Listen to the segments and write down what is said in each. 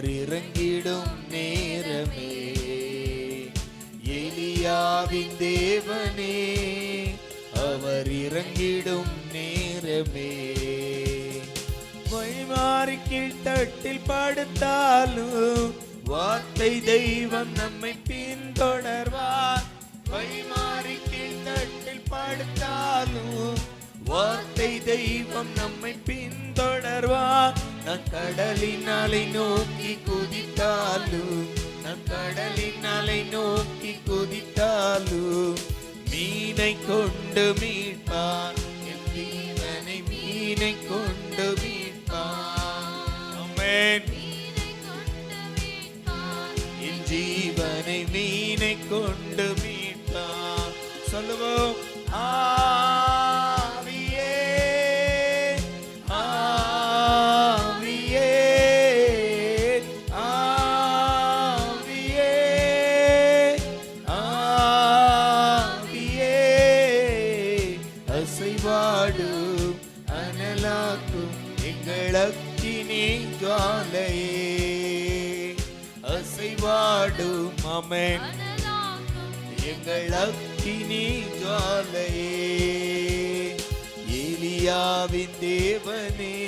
அவர் இறங்கிடும் நேரமே, எலியாவின் தேவனே அவர் இறங்கிடும் நேரமே. வழிமாறி கீழ்த்தட்டில் படுத்தாலும் வார்த்தை தெய்வம் நம்மை பின்தொடர்வார். வழிமாறி கீழ்த்தட்டில் படுத்தாலும் வார்த்தை தெய்வம் நம்மை பின்தொடர்வார். நான் கடலின் அலை நோக்கி குதித்தாலும், நான் கடலின் அலை நோக்கி குதித்தாலும் மீனை கொண்டு மீட்பார். என் ஜீவனை மீனை கொண்டு மீட்பார். ஆமென். என் ஜீவனை மீனை கொண்டு மீட்பார். சொல்லுவோம். ஆவியே ஆவியே ஆவியே ஆவியே, அசைவாடும் அனலாக்கும் எங்கள் அக்கினி ஜுவாலையே, அசைவாடும் ஆமென் எங்கள் அக்கினி ஜுவாலையே. எலியாவின் தேவனே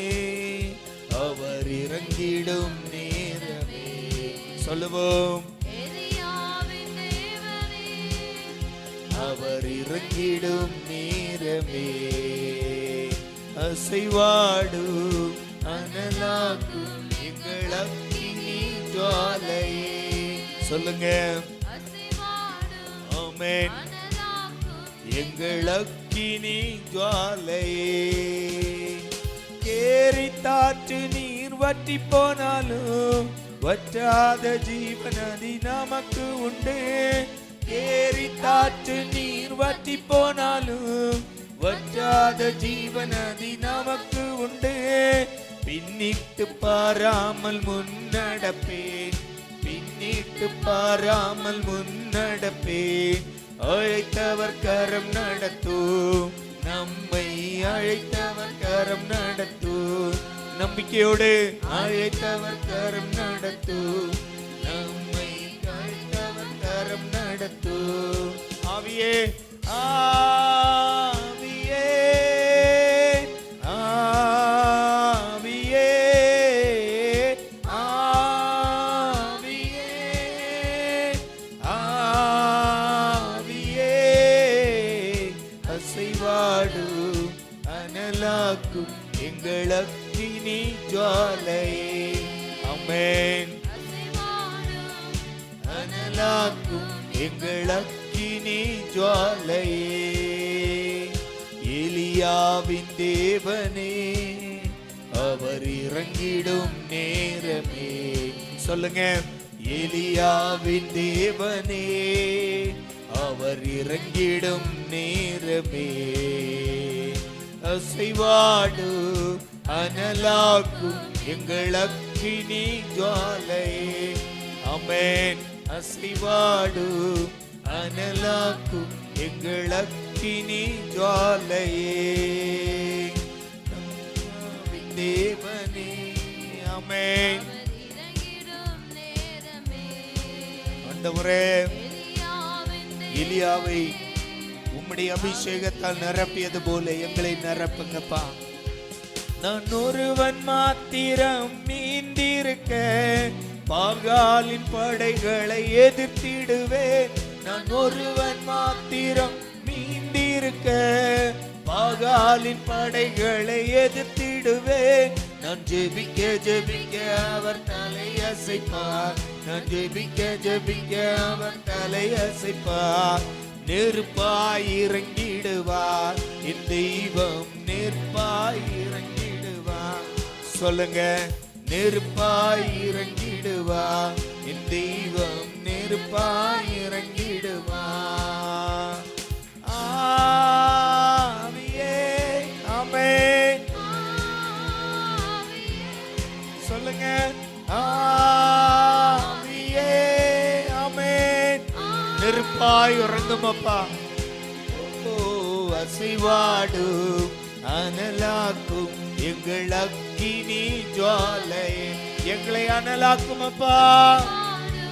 அவர் இறங்கிடும் நேரமே. சொல்லுவோம். அவர் இறங்கிடும் நேரமே, அசைவாடும் அனலாக்கும் எங்கள் அக்கினி ஜுவாலையே. சொல்லுங்க. ஆமென். எங்கள் அக்கினி ஜுவாலையே. கேரித்தாற்று நீர் வற்றி போனாலும் வற்றாத ஜீவநதி நமக்கு உண்டு. கேரித்தாற்று நீர் வற்றி போனாலும் வற்றாத ஜீவநதி நமக்கு உண்டு. பின்னிட்டு பாராமல் முன்னடப்பேன், பின்னிட்டு பாராமல் முன்னடப்பேன். அழைத்தவர் கரம் நடத்தும், நம்மை அழைத்தவர் கரம் நடத்தும். நம்பிக்கையோடு அழைத்தவர் கரம் நடத்தும், நம்மை அழைத்தவர் கரம் நடத்தும். ஆவியே ஆவியே ஆவியே ஆவியே ஆவியே, அசைவாடும் அனலாக்கும் எங்கள் அக்கினி ஜுவாலையே. ஆமென். அனலாக்கும் எங்கள் அக்கினி ஜுவாலையே. எலியாவின் தேவனே அவர் இறங்கிடும் நேரமே. சொல்லுங்க. எலியாவின் தேவனே அவர் இறங்கிடும் நேரமே, அசைவாடும் அனலாக்கும் எங்கள் அக்கினி ஜுவாலையே. ஆமென். அசைவாடும் அனலாக்கும் எங்கள் அக்கினி ஜுவாலையே. தேவனே. ஆமென். ஆண்டவரே, எலியாவை உம்முடைய அபிஷேகத்தால் நிரப்பியது போல எங்களை நிரப்புங்கப்பா. நான் ஒருவன் மாத்திரம் மீந்திருக்க பாகாலின் படைகளை எதிர்த்திடுவேன். நான் ஒருவன் மாத்திரம் மீந்திருக்க பாகாலின் படைகளை எதிர்த்திடுவேன். நான் ஜெபிக்க ஜெபிக்க அவர் தலையசைப்பார், நான் ஜெபிக்க ஜெபிக்க அவர் தலையசைப்பார். நெருப்பாய் இறங்கிடுவார் என் தெய்வம், நெருப்பாய் இறங்கிடுவார். சொல்லுங்க. நெருப்பாய் இறங்கிடுவார் என் தெய்வம், நெருப்பாய் இறங்கிடுவார். ஆவியே. ஆமென். சொல்லுங்க. ஆவியே. ஆமென். நெருப்பாய் இறங்கும் அப்பா. அசைவாடும் அனலாக்கும் எங்கள் அக்கினி ஜுவாலையே. எங்களை அனலாக்கும் அப்பா.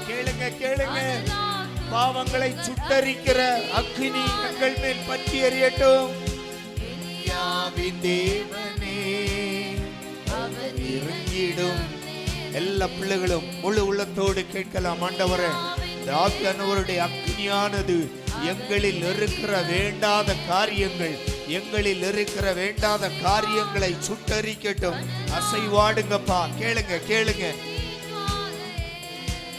கேளுங்க கேளுங்க. பாவங்களை சுட்டரிக்கிற அக்கினி எங்கள் மேல் பற்றி எறியட்டும். எலியாவின் தேவனே அவர் இறங்கிடும். எல்லா பிள்ளைகளும் முழு உள்ளத்தோடு கேட்கலாம். ஆண்டவரே, ஆவியானவருடைய அக்கினியானது எங்களில் இருக்கிற வேண்டாத காரியங்கள், எங்களில் இருக்கிற வேண்டாத காரியங்களை சுட்டரிக்கட்டும். அசைவாடுங்கப்பா. கேளுங்க கேளுங்க.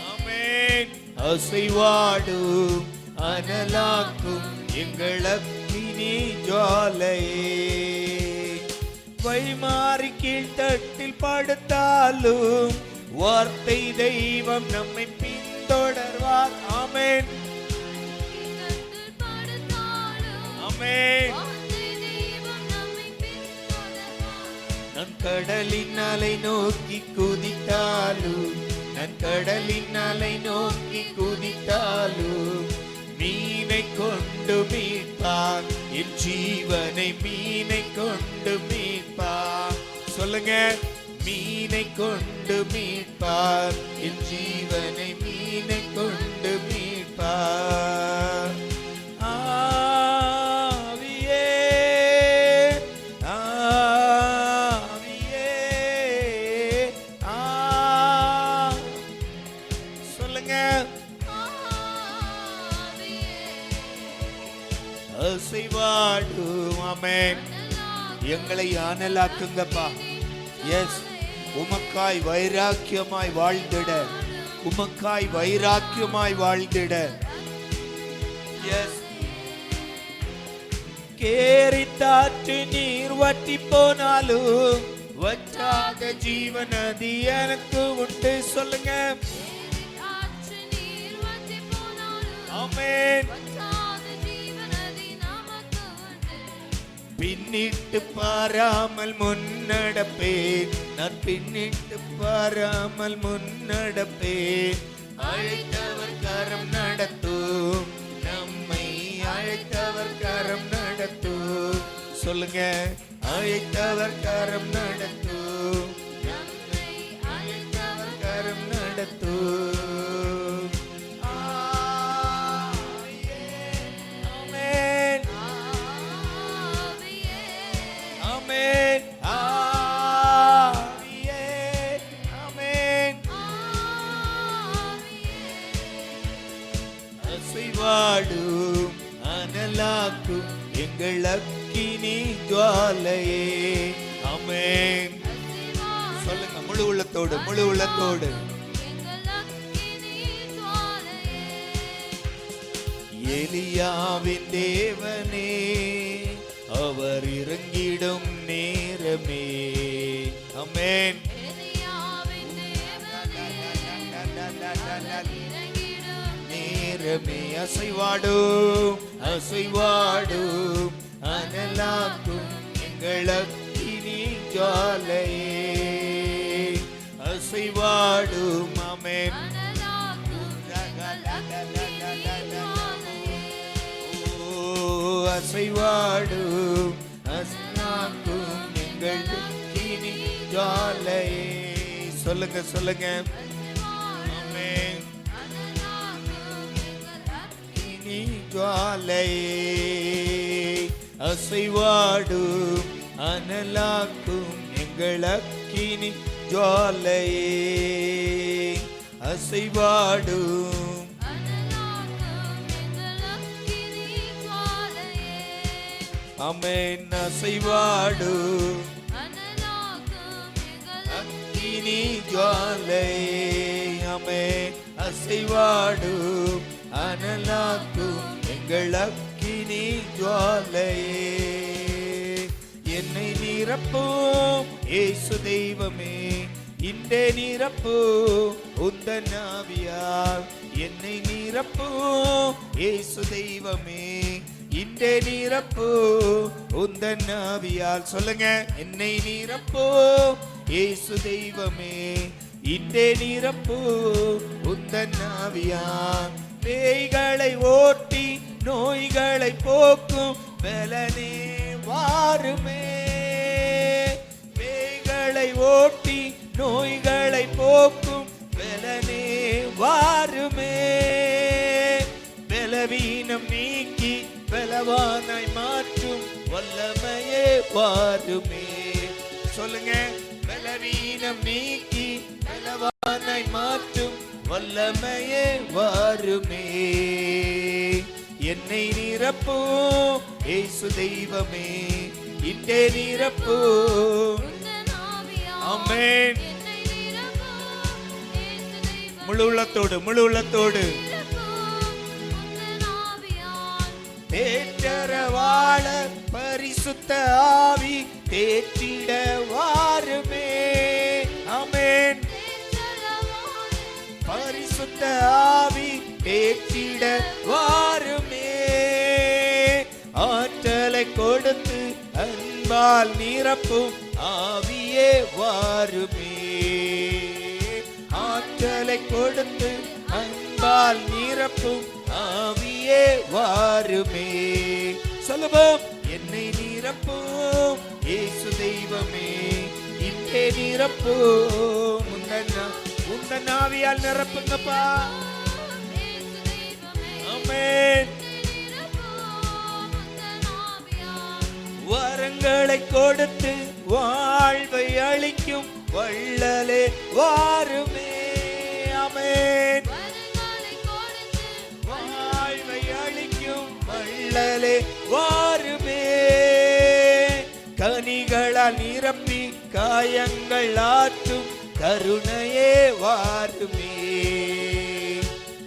ஆமென். அசைவாடும் அனலாக்கும் எங்கள் அக்கினி ஜுவாலையே. வைமாறி கீழ்த்தட்டில் படுத்தாலும் வார்த்தை தெய்வம் நம்மை பின்தொடர்வார். ஆமென் ஆமென். நான் கடலின் அலை நோக்கி குதித்தாலும், நான் கடலின் அலை நோக்கி குதித்தாலும் மீனை கொண்டு மீட்பார் என் ஜீவனை. மீனை கொண்டு மீட்பார். சொல்லுங்க. மீனை கொண்டு மீட்பார் என் ஜீவனை. மீனை கொண்டு மீட்பார். ஆவியே ஆவியே சொல்லுங்க. அசைவாடும். ஆமென். எங்களை அனலாக்குங்கப்பா. எஸ். உமக்காய் வைராக்கியமாய் வாழ்ந்திட, உமக்காய் வைராக்கியமாய் வாழ்ந்திட. எஸ். கேரித்தாற்று நீர் வற்றி போனாலும் வற்றாத ஜீவன் நதி எனக்கு உண்டு. சொல்லுங்க. ஆமென். பின்னிட்டு பாராமல் முன்னடப்பேன், நான் பின்னிட்டு பாராமல் முன்னடப்பேன். அழைத்தவர் கரம் நடத்தும், நம்மை அழைத்தவர் கரம் நடத்தும். சொல்லுங்க. அழைத்தவர் கரம் நடத்தும், நம்மை அழைத்தவர் கரம் நடத்தும். அசைவாடும் அனலாக்கும் எங்கள் அக்கினி ஜுவாலையே. ஆமென். சொல்லுங்க. முழு உள்ளத்தோடு முழு உள்ளத்தோடு. எலியாவின் தேவனே அவர் இறங்கிடும் நேரமே. ஆமென். நேரமே. அசைவாடும் அசைவாடும் அனலாக்கும் எங்கள் அக்கினி ஜுவாலையே. அசைவாடும். ஆமென். அசைவாடும் அசைவாடும் எங்கள் அக்கினி ஜுவாலையே. சொல்லுங்க சொல்லுங்க. ஆமென். அக்கினி ஜுவாலையே. அசைவாடும் அனலாக்கும் எங்கள் அக்கினி ஜுவாலையே. அசைவாடும். ஆமென். அசைவாடும் அக்கினி ஜுவாலையே. ஆமென். அசைவாடும் அனலாக்கும் எங்கள் அக்கினி ஜுவாலையே. என்னை நிரப்பும் இயேசு தெய்வமே, இன்றே நிரப்பும் உந்தன் ஆவியால். என்னை நிரப்பும் இயேசு தெய்வமே, இன்றே நிரப்பு உந்தன் ஆவியால். சொல்லுங்க. என்னை நிரப்பு இயேசு தெய்வமே, இன்றே நிரப்பு உந்தன் ஆவியால். பேய்களை ஓட்டி நோய்களை போக்கும் பலனே வாருமே. பேய்களை ஓட்டி நோய்களை பலவீனம் நீக்கி பலவானாய் மாற்றும் வல்லமையே வாருமே. சொல்லுங்க, பலவீனம் நீக்கி பலவானாய் மாற்றும் வல்லமையே வாருமே. என்னை நிரப்பும் இயேசு தெய்வமே, இன்றே நிரப்பும். ஆமென். முழு உள்ளத்தோடு முழு உள்ளத்தோடு தேற்றர வாழ பரிசுத்த ஆவி தேற்றிட வாருமே. ஆமென். பரிசுத்த ஆவி தேற்றிட வாருமே. ஆற்றலை கொடுத்து அன்பால் நிரப்பும் ஆவியே வாருமே. ஆற்றலை கொடுத்து அன்பால் நிரப்பும் ஆவியே வாருமே. சொல்லுவோம், என்னை நிரப்பும் இயேசு தெய்வமே, இன்றே நிரப்பும். உந்தன் ஆவியால் நிரப்புங்கப்பா. ஆமென். வரங்களை கொடுத்து வாழ்வை அளிக்கும் வள்ளலே வாருமே. ஆமென். வாழ்வை அளிக்கும் வள்ளலே வாருமே. கனிகளால் நிரப்பி காயங்கள் ஆற்றும் கருணையே வாருமே.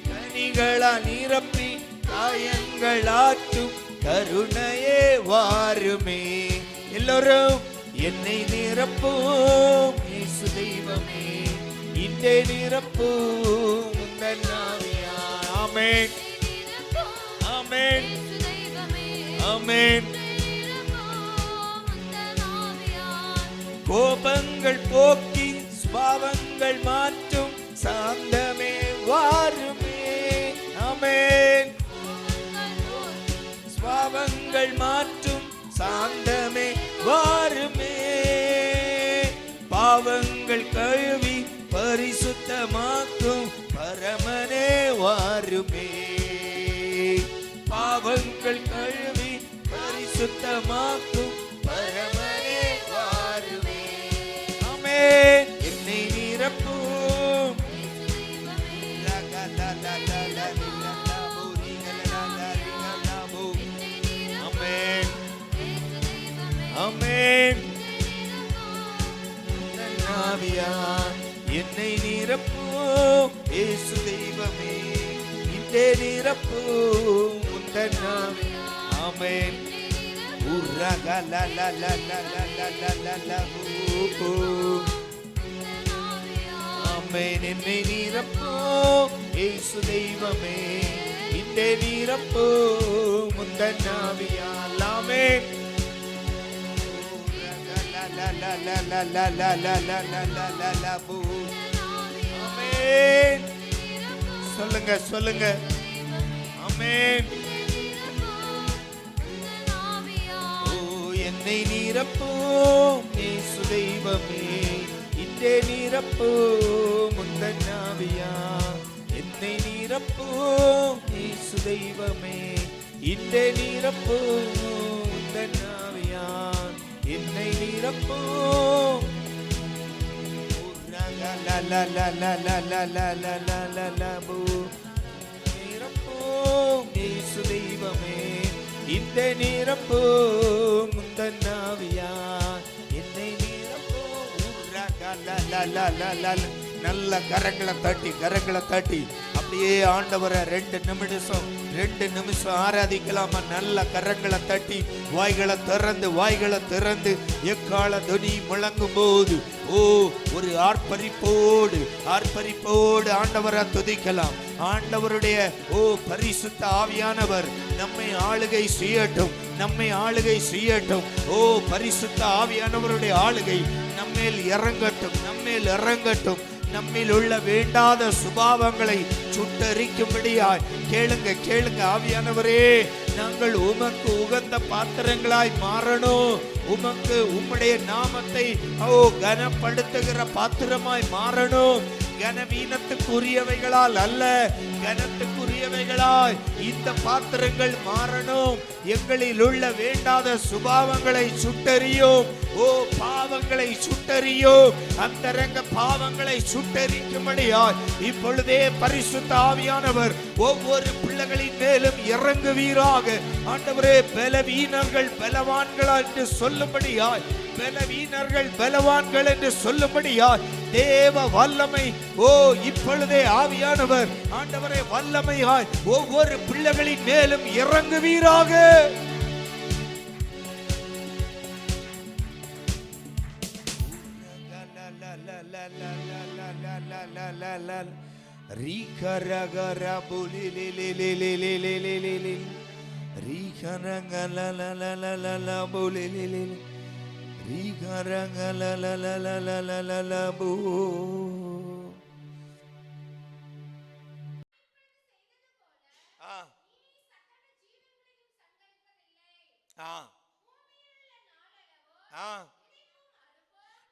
கனிகளால் நிரப்பி காயங்கள் ஆற்றும் கருணையே வாருமே. எல்லோரும், என்னை நிரப்பும் இயேசு தெய்வமே, இன்றே நிரப்பும் உந்தன் ஆவியால். ஆமென். ஆமென். ஆமென். கோபங்கள் போக்கி சுபாவங்கள் மாற்றும் சாந்தமே வாருமே. ஆமென். சுபாவங்கள் மாற்றும் சாந்தமே வாருமே. பாவங்கள் கழுவி பரிசுத்தமாக்கும் பரமனே வாருமே. பாவங்கள் கழுவி பரிசுத்தமாக்கும் பரமனே வாருமே. ஆமென். என்னை நிரப்பும். ஆமென். ஆமென். ஆவியால் என்னை நிரப்பும் இயேசு தெய்வமே, இன்றே நிரப்பும் உந்தன் ஆவியால். ஆமென். ஆமென். என்னை நிரப்பும் இயேசு தெய்வமே, இன்றே நிரப்பும் உந்தன் ஆவியால். ஆமென். ஆமென். சொல்லுங்க சொல்லுங்க. ஆமென். என்னை நிரப்பும் இயேசு தெய்வமே, இன்றே நிரப்பும் உந்தன் ஆவியால். என்னை நிரப்பும் இயேசு தெய்வமே, இன்றே நிரப்பும் உந்தன் ஆவியால். என்னை நிரப்பும். நிரப்பும் இயேசு தெய்வமே, இந்த நிரப்பும் உந்தன் ஆவியால். என்னை நிரப்பும். நல்ல கரங்களை தட்டி அப்படியே ஆண்டவரை 2 நிமிஷம் ஆராதிக்கலாமா? நல்ல கரங்களை தட்டி வாய்களை திறந்து எக்கால துணி முழங்கும் போது ஒரு ஆர்ப்பரிப்போடு ஆண்டவரை துதிக்கலாம். ஆண்டவருடைய பரிசுத்த ஆவியானவர் நம்மை ஆளுகை செய்யட்டும். பரிசுத்த ஆவியானவருடைய ஆளுகை நம்மேல் இறங்கட்டும். நம்மில் உள்ள வேண்டாத சுபாவங்களை சுட்டரிக்கும்படியாய் கேளுங்க. ஆவியானவரே, நாங்கள் உமக்கு உகந்த பாத்திரங்களாய் மாறணும். உம்முடைய நாமத்தை கனப்படுத்துகிற பாத்திரமாய் மாறணும். கனவீனத்துக்குரியவைகளால் அல்ல, கனத்துக்குரிய புதியவைகளாய் இந்த பாத்திரங்கள் மாறணும். எங்களில் உள்ள வேண்டாத சுபாவங்களை சுட்டறியும். ஓ பாவங்களை சுட்டறியும். அந்தரங்க பாவங்களை சுட்டரிக்கும்படியாய் இப்பொழுதே பரிசுத்த ஆவியானவர் ஒவ்வொரு பிள்ளைகளின் மேலும் இறங்குவீராக. ஆண்டவரே, பலவீனர்கள் பலவான்களா என்று சொல்லும்படியாய், பலவீனர்கள் பலவான்கள் என்று சொல்லும்படியாய் தேவ வல்லமை ஓ இப்பொழுதே ஆவியானவர் ஆண்டவரே வல்லமையாய் ஒவ்வொரு பிள்ளைகளின் மேலும் இறங்குவீராக.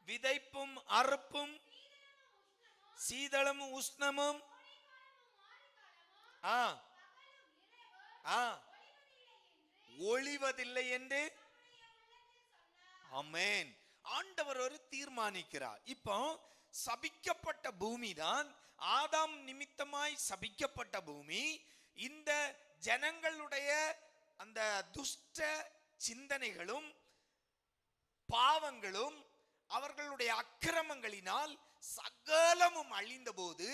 விதைப்பும் அறுப்பும் சீதளமும் உஷ்ணமும் ஒளிவதில்லை என்று ஆமென். ஆண்டவர் ஒரு தீர்மானிக்கிறார். இப்போ சபிக்கப்பட்ட பூமி தான், ஆதாம் நிமித்தமாய் சபிக்கப்பட்ட பூமி. இந்த ஜனங்களுடைய அந்த துஷ்ட சிந்தனைகளும் பாவங்களும் அவர்களுடைய அக்கிரமங்களினால் சகலமும் அழிந்த போது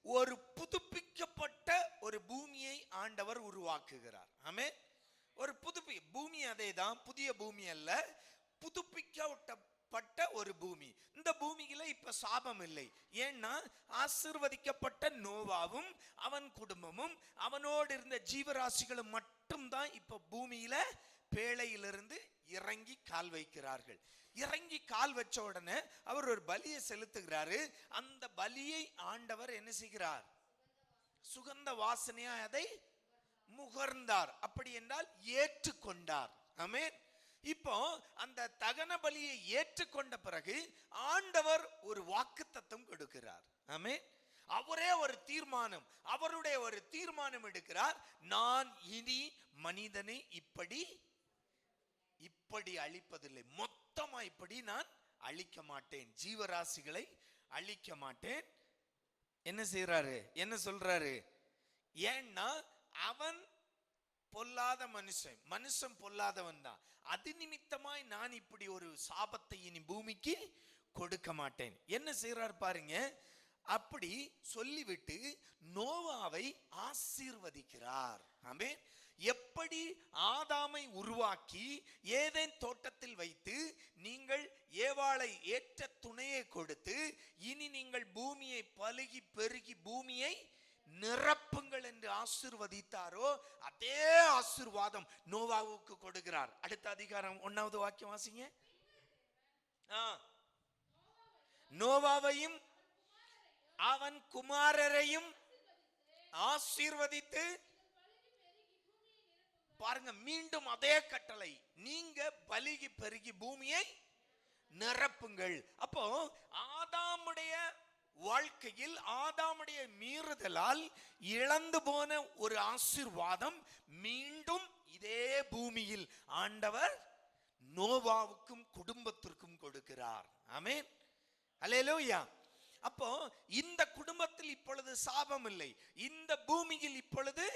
ஒரு புதுப்பிக்கப்பட்ட ஒரு பூமியை ஆண்டவர் உருவாக்குகிறார். ஆமென். ஒரு பூமி, அதேதான், புதிய பூமி அல்ல, புதுப்பிக்கப்பட்ட ஒரு பூமி. இந்த பூமியில இப்ப சாபம் இல்லை. ஏன்னா ஆசீர்வதிக்கப்பட்ட நோவாவும் அவன் குடும்பமும் அவனோடு இருந்த ஜீவராசிகளும் மட்டும்தான் இப்ப பூமியில பேழையிலிருந்து இறங்கி கால் வைக்கிறார்கள். இறங்கி கால் வச்ச உடனே அவர் ஒரு பலியை செலுத்துகிறாரு. அந்த பலியை ஆண்டவர் என்ன செய்கிறார்? சுகந்த வாசனையா அதை முகர்ந்தார். அப்படி என்றால் ஏற்றுக்கொண்டார். ஆமென். இப்போ அந்த தகன பலியை ஏற்றுக்கொண்ட பிறகு ஆண்டவர் ஒரு வாக்குத்தத்தம் கொடுக்கிறார். ஆமென். அவரே ஒரு தீர்மானம், அவருடைய ஒரு தீர்மானம் எடுக்கிறார். நான் இனி மனிதனை இப்படி அழிப்பதில்லை, மொத்தமா இப்படி நான் அழிக்க மாட்டேன், ஜீவராசிகளை அழிக்க மாட்டேன். என்ன செய்யறாரு? என்ன சொல்றாரு? ஏன்னா அவன் பொல்லாத மனுஷன் பொல்லாதவன் தான். அது நிமித்தமாய் நான் இப்படி ஒரு சாபத்தை இனி பூமிக்கு கொடுக்க மாட்டேன். என்ன செய்யறார் பாருங்க. அப்படி சொல்லிவிட்டு நோவாவை ஆசீர்வதிக்கிறார். ஆமென். எப்படி ஆதாமை உருவாக்கி ஏதேன் தோட்டத்தில் வைத்து நீங்கள் ஏவாளை ஏற்ற துணையை கொடுத்து இனி நீங்கள் பூமியை பலுகி பெருகி பூமியை நிரப்புங்கள் என்று ஆசீர்வதித்தாரோ அதே ஆசீர்வாதம் நோவாவுக்கு கொடுக்கிறார். அடுத்த அதிகாரம் 1வது வாக்கியம் வாசிங்க. நோவாவையும் அவன் குமாரரையும் ஆசீர்வதித்து, பாருங்க, மீண்டும் அதே கட்டளை, நீங்க பலுகி பெருகி பூமியை நிரப்புங்கள். அப்போ ஆதாமுடைய வாழ்க்கையில் ஆதாமுடைய மீறுதலால் இழந்து போன ஒரு ஆசீர்வாதம் மீண்டும் இதே பூமியில் ஆண்டவர் நோவாவுக்கும் குடும்பத்திற்கும் கொடுக்கிறார். ஆமென். அல்லேலூயா. அப்போ இந்த குடும்பத்தில் இப்பொழுது சாபம் இல்லை, இந்த பூமியில் இப்பொழுது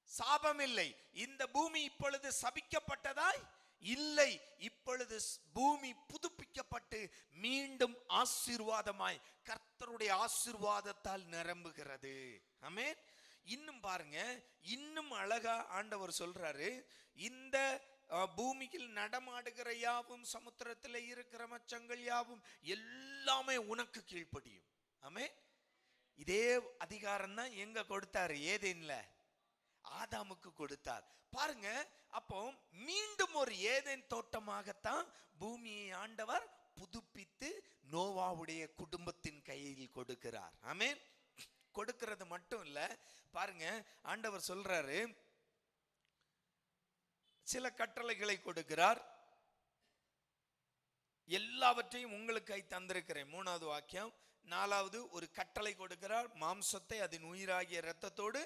சாபம் இல்லை, இந்த பூமி இப்பொழுது சபிக்கப்பட்டதாய் இல்லை. இப்பொழுது பூமி புதுப்பிக்கப்பட்டு மீண்டும் ஆசீர்வாதமாய் கர்த்தருடைய ஆசீர்வாதத்தால் நிரம்புகிறது. ஆமென். இன்னும் பாருங்க, இன்னும் அழகா ஆண்டவர் சொல்றாரு, இந்த பூமியில் நடமாடுகிற யாவும் சமுத்திரத்தில் இருக்கிற மச்சங்கள் யாவும் எல்லாமே உனக்கு கீழ்ப்படியும். ஆமென். இதே அதிகாரம் தான் எங்க கொடுத்தாரு? ஏதேன்ல ஆதாமுக்கு கொடுத்தார். பாருங்க, அப்போ மீண்டும் ஒரு ஏதேன் தோட்டமாகத்தான் பூமியை ஆண்டவர் புதுப்பித்து நோவாவுடைய குடும்பத்தின் கையில் கொடுக்கிறார். ஆமென். கொடுக்கிறது மட்டும் இல்ல, பாருங்க, ஆண்டவர் சொல்றாரு, சில கட்டளைகளை கொடுக்கிறார். எல்லாவற்றையும் உங்களுக்கு தந்திருக்கிறேன். 3வது வாக்கியம், 4வது ஒரு கட்டளை கொடுக்கிறார், மாம்சத்தை அதன் உயிராகிய இரத்தத்தோடு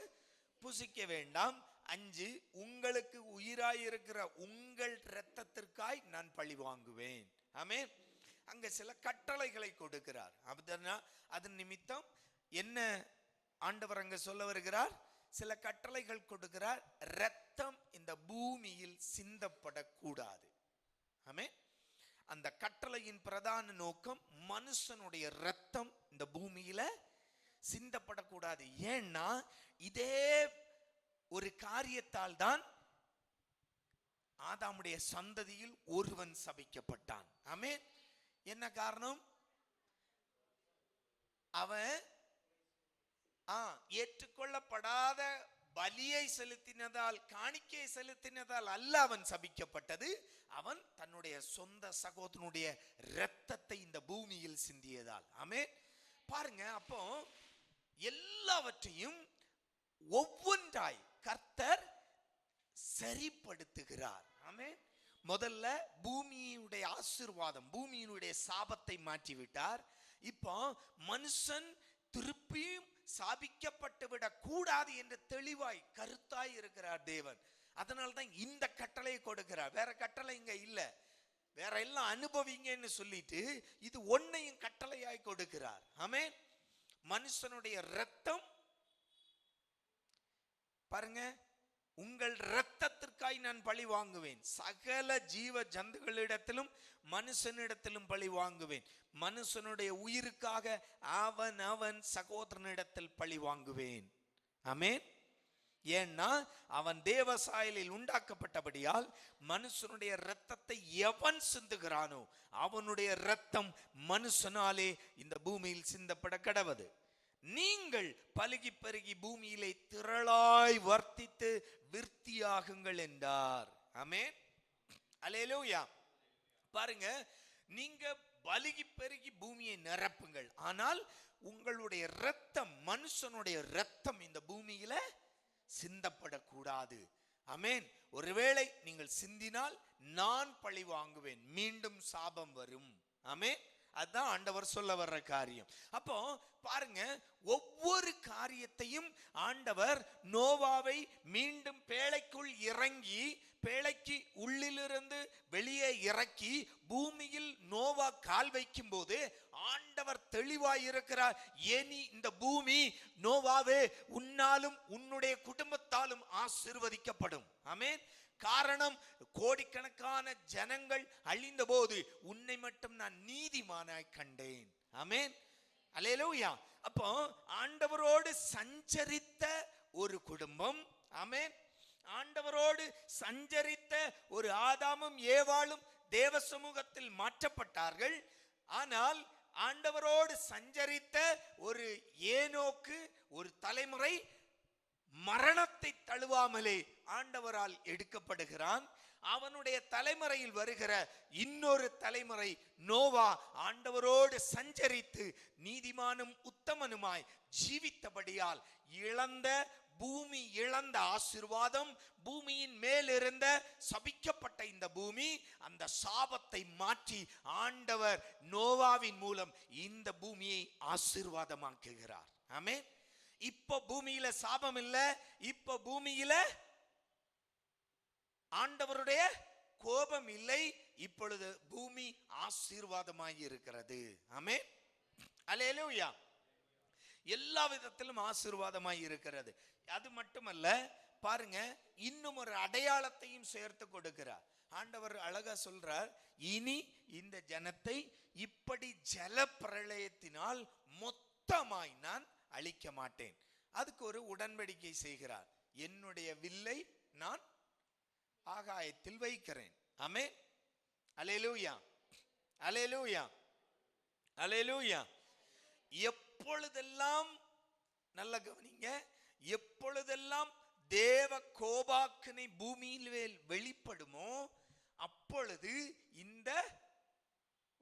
புசிக்க வேண்டாம். 5, உங்களுக்கு உயிராயிருக்கிற உங்கள் இரத்தத்திற்காய் நான் பழி வாங்குவேன். ஆமென். அங்க சில கட்டளைகளை கொடுக்கிறார். அதன் நிமித்தம் என்ன ஆண்டவர் அங்க சொல்ல வருகிறார்? சில கட்டளைகள் கொடுக்கிறார். இரத்தம் இந்த பூமியில் சிந்தப்படக்கூடாது. ஆமென். அந்த கட்டளையின் பிரதான நோக்கம் மனுஷனுடைய இரத்தம் இந்த பூமியில சிந்தப்படக்கூடாது. ஏன்னா இதே ஒரு காரியத்தால் தான் ஆதாமுடைய சந்ததியில் ஒருவன் சபிக்கப்பட்டான். ஆமென். என்ன காரணம்? அவன் ஏற்றுக்கொள்ளப்படாத பலியை செலுத்தினதால், காணிக்கை செலுத்தினதால் அல்ல அவன் சபிக்கப்பட்டது. அவன் தன்னுடைய சொந்த சகோதரனுடைய இரத்தத்தை இந்த பூமியில் சிந்தியதால். ஆமென். பாருங்க, அப்போ எல்லாவற்றையும் ஒவ்வொன்றாய் கர்த்தர் சரிப்படுத்துகிறார். ஆமென். முதல்ல பூமியினுடைய ஆசீர்வாதம், பூமியினுடைய சாபத்தை மாற்றிவிட்டார். இப்போ மனுஷன் திருப்பியும் சாபிக்கப்பட்டு விடக் கூடாது என்று தெளிவாய் கருத்தாய் இருக்கிறார் தேவன். அதனால்தான் இந்த கட்டளையை கொடுக்கிறார். வேற கட்டளை இங்க இல்ல. வேற எல்லாம் அனுபவிங்கன்னு சொல்லிட்டு இது ஒன்னையும் கட்டளையாய் கொடுக்கிறார். ஆமென். மனுஷனுடைய இரத்தம் பாருங்க, உங்கள் இரத்தத்திற்காய் நான் பழி வாங்குவேன். சகல ஜீவ ஜந்துகளிடத்திலும் மனுஷனிடத்திலும் பழி வாங்குவேன். மனுஷனுடைய உயிருக்காக அவன் சகோதரனிடத்தில் பழி வாங்குவேன். ஆமென். ஏன்னா அவன் தேவ சாயலில் உண்டாக்கப்பட்டபடியால் மனுஷனுடைய இரத்தத்தை எவன் சிந்துகிறானோ அவனுடைய இரத்தம் மனுஷனாலே இந்த பூமியில் சிந்தப்பட கடவது. நீங்கள் பலுகி பெருகி பூமியிலே திரளாய் வர்த்தித்து விருத்தியாகுங்கள் என்றார். ஆமென். அல்லேலூயா. பாருங்க, நீங்க பலுகி பெருகி பூமியை நிரப்புங்கள். ஆனால் உங்களுடைய இரத்தம், மனுஷனுடைய இரத்தம் இந்த பூமியில சிந்தப்படக்கூடாது. ஆமென். ஒருவேளை நீங்கள் சிந்தினால் நான் பழி வாங்குவேன், மீண்டும் சாபம் வரும். ஆமென். அதுதான் ஆண்டவர் சொல்ல வர்ற காரியம். அப்போ பாருங்க, ஒவ்வொரு காரியத்தையும் ஆண்டவர் நோவாவை மீண்டும் பேழைக்குள் இறங்கி, பேழைக்கு உள்ளிலிருந்து வெளியே இறக்கி பூமியில் நோவா கால் வைக்கும் போது ஆண்டவர் தெளிவாய் இருக்கிறார். இனி இந்த பூமி நோவாவே உன்னாலும் உன்னுடைய குடும்பத்தாலும் ஆசீர்வதிக்கப்படும். ஆமென். காரணம், கோடிக்கணக்கான ஜனங்கள் அழிந்த போது உன்னை மட்டும் நான் நீதிமானாய் கண்டேன். ஆமென். அல்லேலூயா. அப்போ ஆண்டவரோடு சஞ்சரித்த ஒரு குடும்பம், ஆமென், ஆண்டவரோடு சஞ்சரித்த ஒரு ஆதாமும் ஏவாளும் தேவ சமூகத்தில் மாற்றப்பட்டார்கள். ஆனால் ஆண்டவரோடு சஞ்சரித்த ஒரு ஏனோக்கு, ஒரு தலைமுறை மரணத்தை தழுவாமலே ஆண்டவரால் எடுக்கப்படுகிறான். அவனுடைய தலைமுறையில் வருகிற இன்னொரு தலைமுறை நோவா ஆண்டவரோடு சஞ்சரித்து நீதிமானும் உத்தமனுமாய் ஜீவித்தபடியால் பூமி இழந்த ஆசீர்வாதம், பூமியின் மேல் இருந்த சபிக்கப்பட்ட இந்த பூமி அந்த சாபத்தை மாற்றி ஆண்டவர் நோவாவின் மூலம் இந்த பூமியை ஆசீர்வாதமாக்குகிறார். ஆமென். இப்ப பூமியில சாபம் இல்ல, இப்ப பூமியில ஆண்டவருடைய கோபம் இல்லை. இப்பொழுது பூமி ஆசீர்வாதமாய் இருக்கிறது. ஆமென். அல்லேலூயா. எல்லா விதத்திலும் ஆசீர்வாதமாய் இருக்கிறது. அது மட்டுமல்ல, பாருங்க, இன்னும் ஒரு அடையாளத்தையும் சேர்த்து கொடுக்கிறார். ஆண்டவர் அழகா சொல்றார், இனி இந்த ஜனத்தை இப்படி ஜல பிரளயத்தினால் மொத்தமாய் நான் அழிக்க மாட்டேன். அதுக்கு ஒரு உடன்படிக்கை செய்கிறார். என்னுடைய வில்லை நான் ஆகாயத்தில் வைக்கிறேன். ஆமென். அல்லேலூயா. அல்லேலூயா. அல்லேலூயா. எப்பொழுதெல்லாம், நல்ல கவனிங்க, எப்பொழுதெல்லாம் தேவ கோபாக்கினை பூமியில் வெளிப்படுமோ அப்பொழுது இந்த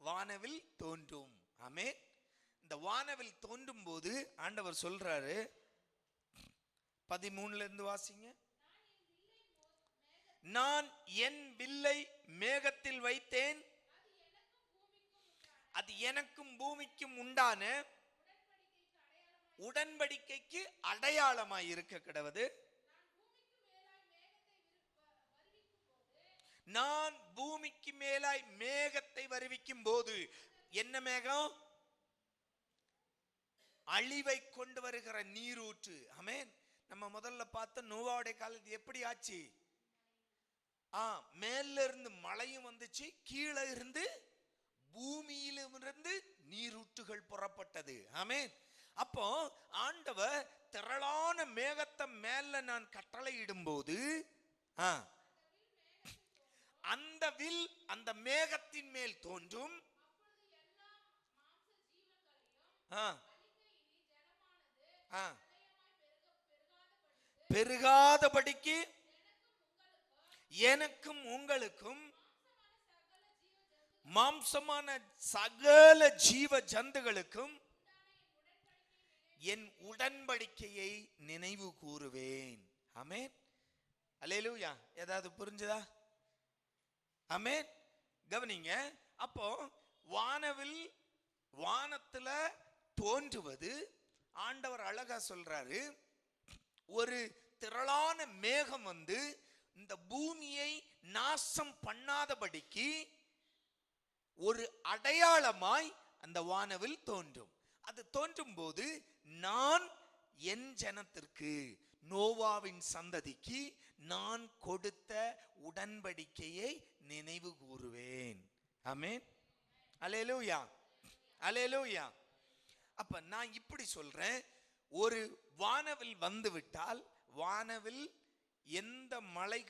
வானவில் தோன்றும். ஆமென். இந்த வானவில் தோன்றும் போது ஆண்டவர் சொல்றாரு, 13 இருந்து வாசிங்க. நான் என் வில்லை மேகத்தில் வைத்தேன், அது எனக்கும் பூமிக்கும் உண்டான உடன்படிக்கைக்கு அடையாளமாய் இருக்க கிடவது. நான் பூமிக்கு மேலாய் மேகத்தை வருவிக்கும் போது, என்ன மேகம்? அழிவை கொண்டு வருகிற நீரூற்று. ஆமென். நம்ம முதல்ல பார்த்த நோவாவுடைய காலத்தில் எப்படி ஆச்சு? மேல இருந்து மழையும் வந்துச்சு, கீழே இருந்து பூமியிலிருந்து நீரூற்றுகள் புறப்பட்டது. ஆமென். அப்போ ஆண்டவர் திரளான மேகத்தை மேல நான் கட்டளையிடும் போது அந்த வில் அந்த மேகத்தின் மேல் தோன்றும். பெருகாதபடிக்கு எனக்கும் உங்களுக்கும் மாம்சமான சகல ஜீவ ஜந்துகளுக்கும் என் உடன்படிக்கையை நினைவு கூறுவேன். ஆமென். அல்லேலூயா. ஏதாவது புரிஞ்சுதா? ஆமென். கவனிங்க. அப்போ வானவில் வானத்துல தோன்றுவது ஆண்டவர் அழகா சொல்றாரு. ஒரு திரளான மேகம் வந்து இந்த பூமியை நாசம் பண்ணாதபடிக்கு ஒரு அடையாளமாய் அந்த வானவில் தோன்றும். அது தோன்றும் போது நான் என் ஜனத்திற்கு, நோவாவின் சந்ததிக்கு நான் கொடுத்த உடன்படிக்கையை நினைவு கூறுவேன். ஆமென். அல்லேலூயா. அல்லேலூயா. அப்ப நான் இப்படி சொல்றேன், ஒரு வானவில் வந்து விட்டால், வானவில் எந்த மழை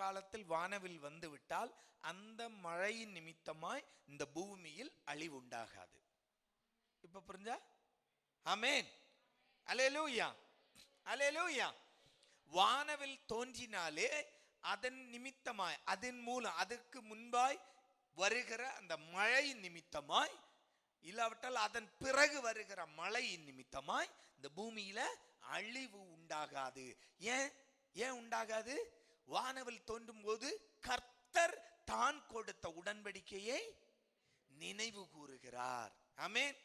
காலத்தில் வானவில் வந்து விட்டால் அந்த மழையின் நிமித்தமாய் இந்த பூமியில் அழிவு உண்டாகாது. இப்ப புரிஞ்சா? ஆமென். அல்லேலூயா. அல்லேலூயா. வானவில் தோன்றினாலே அதன் நிமித்தமாய், அதன் மூலம், அதற்கு முன்பாய் வருகிற அந்த மழை நிமித்தமாய், இல்லாவிட்டால் அதன் பிறகு வருகிற மழையின் நிமித்தமாய் இந்த பூமியில அழிவு உண்டாகாது. ஏன் உண்டாகாது? வானவில் தோன்றும் போது கர்த்தர் தான் கொடுத்த உடன்படிக்கையை நினைவு கூறுகிறார். ஆமென்.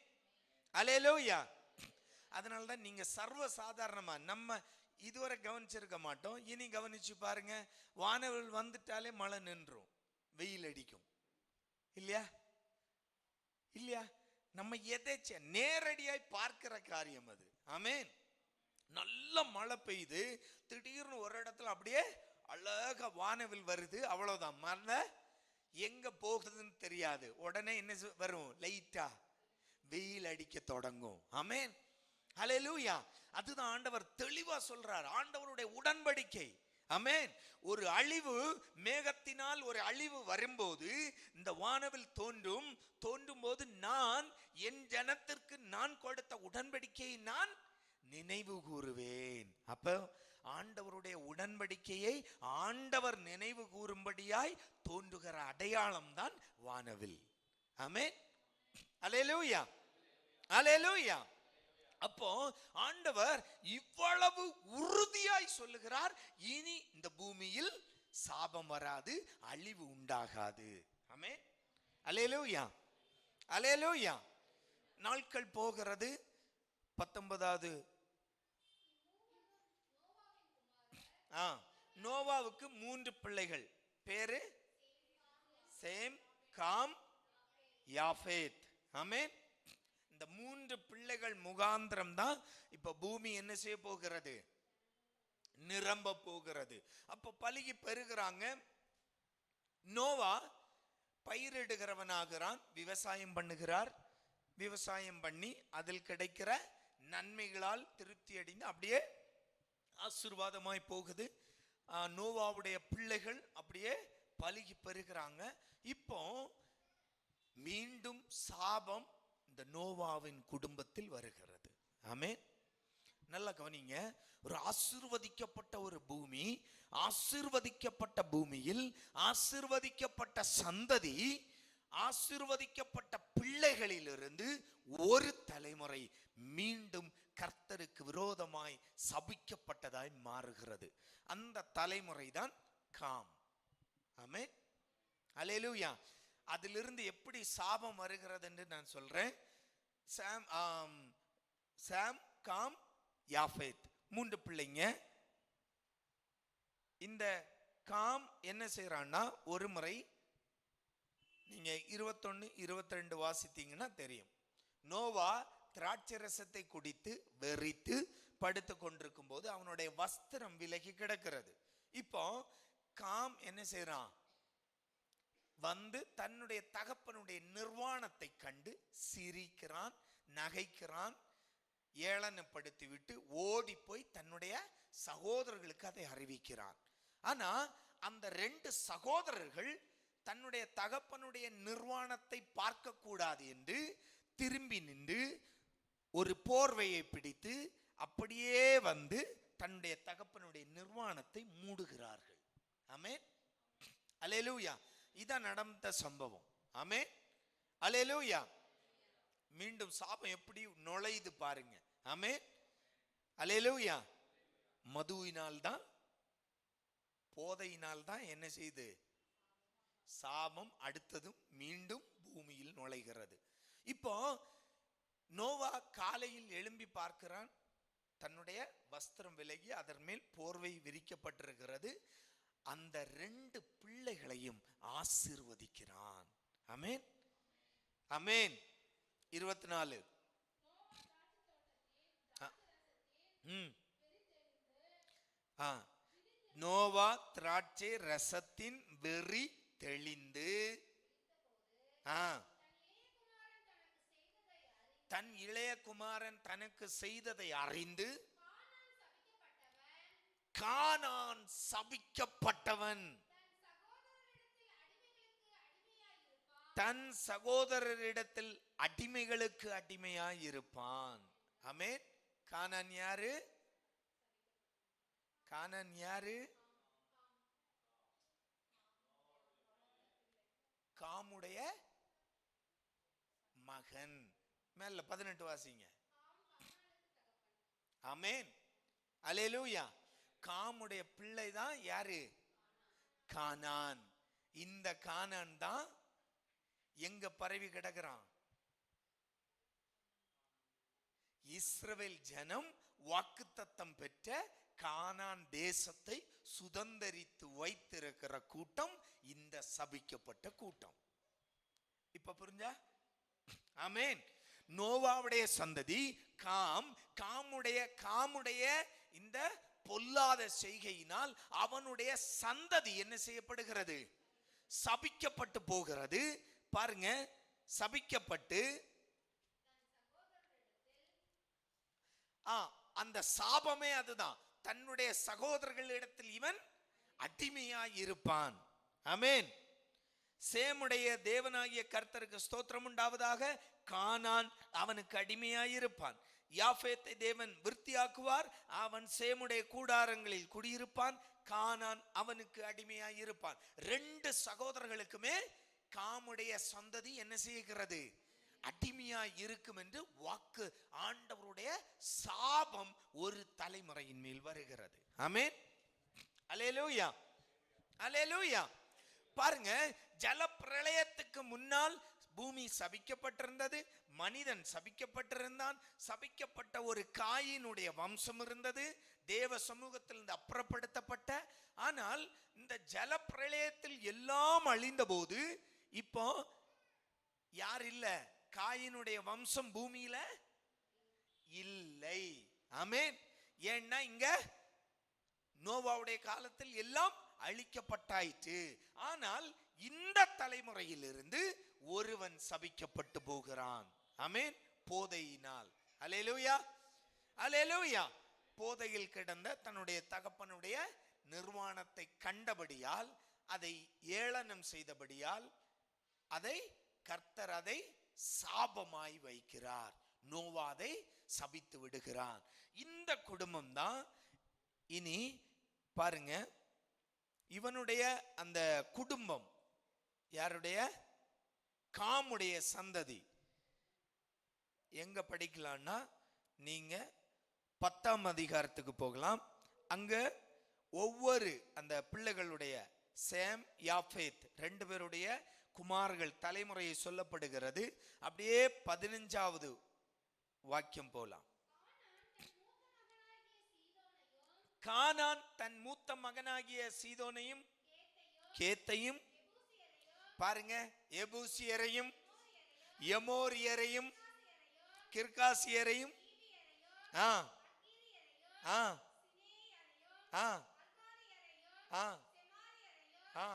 அல்லேலூயா. அதனால்தான் நீங்க சர்வ சாதாரணமா நம்ம இதுவரை கவனிச்சிருக்க மாட்டோம், இனி கவனிச்சு பாருங்க. வானவில் வந்துட்டாலே மழை நின்றும், வெயில் அடிக்கும். இல்லையா? இல்லையா? நம்ம எதேச்ச நேரடியாய் பார்க்கிற காரியம் அது. ஆமென். நல்ல மழை பெய்யுது, திடீர்னு ஒரு இடத்துல அப்படியே அழகா வானவில் வருது, அவ்வளவுதான். மழை எங்க போகுதுன்னு தெரியாது. உடனே என்ன வரும்? லைட்டா வெயில் அடிக்க தொடங்கும். ஆமென். அல்லேலூயா. அதுதான் ஆண்டவர் தெளிவா சொல்றார். ஆண்டவருடைய உடன்படிக்கை. ஆமென். ஒரு அழிவு, மேகத்தினால் ஒரு அழிவு வரும்போது இந்த வானவில் தோன்றும் போது நான் என் ஜனத்திற்கு நான் கொடுத்த உடன்படிக்கையை நான் நினைவு கூறுவேன். அப்ப ஆண்டவருடைய உடன்படிக்கையை ஆண்டவர் நினைவு கூறும்படியாய் தோன்றுகிற அடையாளம் தான் வானவில். ஆமென். அல்லேலூயா. அல்லேலூயா. அப்போ ஆண்டவர் இவ்வளவு உறுதியாய் சொல்லுகிறார், இனி இந்த பூமியில் சாபம் வராது, அழிவு உண்டாகாது. ஆமென். அல்லேலூயா. அல்லேலூயா. நாட்கள் போகிறது. 19வது நோவாவுக்கு 3 பிள்ளைகள். பேரு சேம், காம், யாஃபேத். ஆமென். இந்த 3 பிள்ளைகள் முகாந்திரம் தான் இப்ப பூமி என்ன செய்ய போகிறது? நிரம்ப போகிறது. அப்ப பலுகி பெருகிறாங்க. நோவா பயிரிடுகிறவனாகிறான், விவசாயம் பண்ணுகிறார். விவசாயம் பண்ணி அதில் கிடைக்கிற நன்மைகளால் திருப்தி அடைந்து அப்படியே ஆசீர்வாதமாய் போகுது. நோவாவுடைய பிள்ளைகள் அப்படியே பலுகி பெறுகிறாங்க. இப்போ மீண்டும் சாபம் இந்த நோவாவின் குடும்பத்தில் வருகிறது. ஆமென். நல்லா கவனிங்க. ஒரு ஆசீர்வதிக்கப்பட்ட ஒரு பூமி, ஆசீர்வதிக்கப்பட்ட பூமியில் ஆசீர்வதிக்கப்பட்ட சந்ததி, ஆசீர்வதிக்கப்பட்ட பிள்ளைகளிலிருந்து ஒரு தலைமுறை மீண்டும் கர்த்தருக்கு விரோதமாய் சபிக்கப்பட்டதாய் மாறுகிறது. அந்த தலைமுறை தான் காம். ஆமென். அல்லேலூயா. அதிலிருந்து எப்படி சாபம் வருகிறது என்று நான் சொல்றேன். சாம், காம், யாஃபேத், 3 பிள்ளைங்க. இந்த காம் என்ன செய்யறான்னா, ஒரு முறை நீங்க 21, 22 வாசித்தீங்கன்னா தெரியும். நோவா திராட்சை ரசத்தை குடித்து வெறித்து படுத்து கொண்டிருக்கும் போது அவனுடைய வஸ்திரம் விலகி கிடக்கிறது. இப்போ காம் என்ன செய்யறான், வந்து தன்னுடைய தகப்பனுடைய நிர்வாணத்தை கண்டு சிரிக்கிறான், நகைக்கிறான், ஏளனப்படுத்தி விட்டு ஓடி போய் தன்னுடைய சகோதரர்களுக்கு அதை அறிவிக்கிறான். ஆனா அந்த 2 சகோதரர்கள் தன்னுடைய தகப்பனுடைய நிர்வாணத்தை பார்க்க கூடாது என்று திரும்பி நின்று ஒரு போர்வையை பிடித்து அப்படியே வந்து தன்னுடைய தகப்பனுடைய நிர்வாணத்தை மூடுகிறார்கள். ஆமென், அல்லேலூயா. இதான் நடந்த சம்பவம். ஆமென், அல்லேலூயா. மீண்டும் சாபம் எப்படி நுழையுது பாருங்க. ஆமென், அல்லேலூயா. மதுவினால் தான், போதையினால் தான் என்ன செய்து சாபம் அடுத்ததும் மீண்டும் பூமியில் நுழைகிறது. இப்போ நோவா காலையில் எழும்பி பார்க்கிறான், தன்னுடைய வஸ்திரம் விலகி அதன் மேல் போர்வை விரிக்கப்பட்டிருக்கிறது. அந்த 2 பிள்ளைகளையும் ஆசீர்வதிக்கிறான். ஆமென், ஆமென். 24. நோவா திராட்சை ரசத்தின் வெறி தெளிந்து தன் இளைய குமாரன் தனக்கு செய்ததை அறிந்து, கானான் சபிக்கப்பட்டவன், தன் சகோதரரிடத்தில் அடிமைகளுக்கு அடிமையாய் இருப்பான். ஆமென். கானான் யாரு? கானான் யாரு? காமுடைய மகன். மேல 18 வாசிங்க. ஆமென், அல்லேலூயா. காமுடைய பிள்ளை தான் யாரு? கானான். இந்த கானான் தான் எங்க பரவி கிடக்கிறான்? இஸ்ரவேல் ஜனம் வாக்குத்தத்தம் பெற்ற கானான் தேசத்தை சுதந்தரித்து வைத்திருக்கிற கூட்டம் இந்த சபிக்கப்பட்ட கூட்டம். இப்ப புரிஞ்சா? ஆமென். நோவாவுடைய சந்ததி காமுடைய இந்த பொல்லாத செய்கையினால் அவனுடைய சந்ததி என்ன செய்யப்படுகிறது? சபிக்கப்பட்டு போகிறது. பாருங்க, சபிக்கப்பட்டு அந்த சாபமே அதுதான். தன்னுடைய சகோதரர்களிடத்தில் இவன் அடிமையாய் இருப்பான். ஆமென். சேமுடைய தேவனாகிய கர்த்தருக்கு ஸ்தோத்திரம் உண்டாவதாக. கானான் அவனுக்கு அடிமையாயிருப்பான். யாஃபேத்தை தேவன் விருத்தியாக்குவார், அவன் சேமுடைய கூடாரங்களில் குடியிருப்பான். கானான் அவனுக்கு அடிமையாயிருப்பான். 2 சகோதரர்களுக்குமே காமுடைய சந்ததி என்ன செய்கிறது? அடிமையாய் இருக்கும் என்று வாக்கு, ஆண்டவருடைய சாபம் ஒரு தலைமுறையின் மேல் வருகிறது. ஆமென், அல்லேலூயா, அல்லேலூயா. பாருங்க, ஜல பிரளயத்துக்கு முன்னால் பூமி சபிக்கப்பட்டிருந்தது, மனிதன் சபிக்கப்பட்டிருந்தான். சபிக்கப்பட்ட ஒரு காயினுடைய வம்சம் இருந்தது, தேவ சமூகத்திலிருந்து அப்புறப்படுத்தப்பட்ட. ஆனால் இந்த ஜல பிரளயத்தில் எல்லாம் அழிந்த போது இப்போ யார் இல்ல? காயினுடைய வம்சம் பூமியில இல்லை. ஆமென். ஏன்னா இங்க நோவாவுடைய காலத்தில் எல்லாம் அழிக்கப்பட்டாயிற்று. ஆனால் இந்த தலைமுறையிலிருந்து ஒருவன் சபிக்கப்பட்டு போகிறான். ஆமென். போதையினால். அல்லேலூயா, அல்லேலூயா. போதையில் கிடந்த தன்னுடைய தகப்பனுடைய நிர்வாணத்தை கண்டபடியால், அதை ஏளனம் செய்தபடியால், அதை கர்த்தர் அதை சாபமாய் வைக்கிறார். நோவாதை சபித்து விடுகிறான். இந்த குடும்பம் தான் இனி பாருங்க, இவனுடைய அந்த குடும்பம் யாருடைய? காமுடைய சந்ததி. எங்க படிக்கலாம்னா, நீங்க 10ஆம் அதிகாரத்துக்கு போகலாம். அங்க ஒவ்வொரு அந்த பிள்ளைகளுடைய சேம், யாஃபேத் 2 பேருடைய குமார்கள் தலைமுறையை சொல்லப்படுகிறது. அப்படியே 15வது வாக்கியம் போலாம். கானான் தன் மூத்த மகனாகிய சீதோனையும் கேத்தையும், பாருங்க, எபூசியரையும் எமோரியரையும் கிர்காசியரையும் ஆ ஆ ஆ ஆ ஆ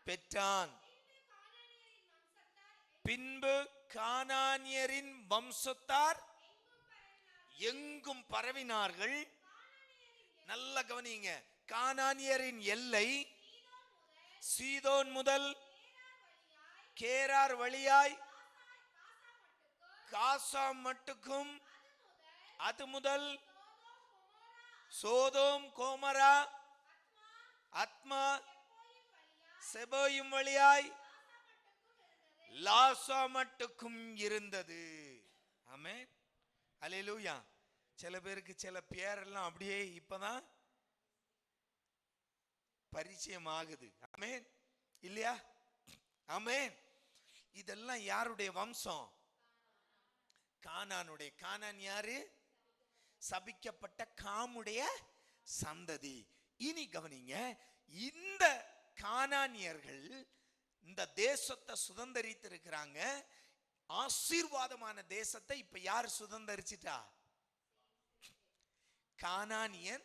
பெற்றான். பின்பு கானானியரின் வம்சத்தார் எங்கும் பரவினார்கள். நல்ல கவனிங்க, கானானியரின் எல்லை சீதோன் முதல் கேரார் வழியாய் காசா மட்டுக்கும், அது முதல் சோதோம் கோமரா அத்மா செபோயும் வழியாய் லாசா மட்டுக்கும் இருந்தது. ஆமென், அல்லேலூயா. சில பேருக்கு சில பேரெல்லாம் அப்படியே இப்பதான் பரிச்சயம் ஆகுது. ஆமென், இல்லையா? ஆமென். இதெல்லாம் யாருடைய வம்சம்? கானானுடைய. கானான் யாரு? சபிக்கப்பட்ட காமுடைய சந்ததி. இனி கவனிங்க, இந்த கானானியர்கள் இந்த தேசத்தை சுதந்தரித்து இருக்கிறாங்க. ஆசீர்வாதமான தேசத்தை இப்ப யார் சுதந்தரிச்சிட்டா? கானானியன்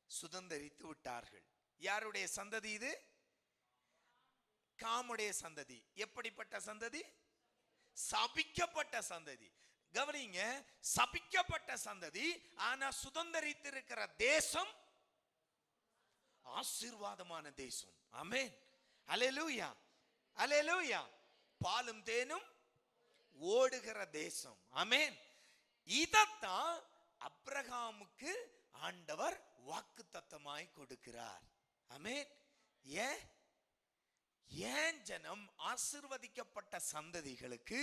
சுதந்தரித்து விட்டார்கள். யாருடைய சந்ததி இது? காமுடைய சந்ததி. எப்படிப்பட்ட சந்ததி? சபிக்கப்பட்ட சந்ததி. கவனிங்க, சபிக்கப்பட்ட சந்ததி, ஆனா சுதந்தரித்திருக்கிற தேசம் ஆசீர்வாதமான தேசம். ஆமென், அல்லேலூயா, அல்லேலூயா. பாலும் தேனும் ஓடுகிற தேசம். ஆமென். இதத்தான் அப்ரஹாமுக்கு ஆண்டவர் வாக்குத்தத்தமாய் கொடுக்கிறார். ஆமென். ஏன் ஜனம் ஆசீர்வதிக்கப்பட்ட சந்ததிகளுக்கு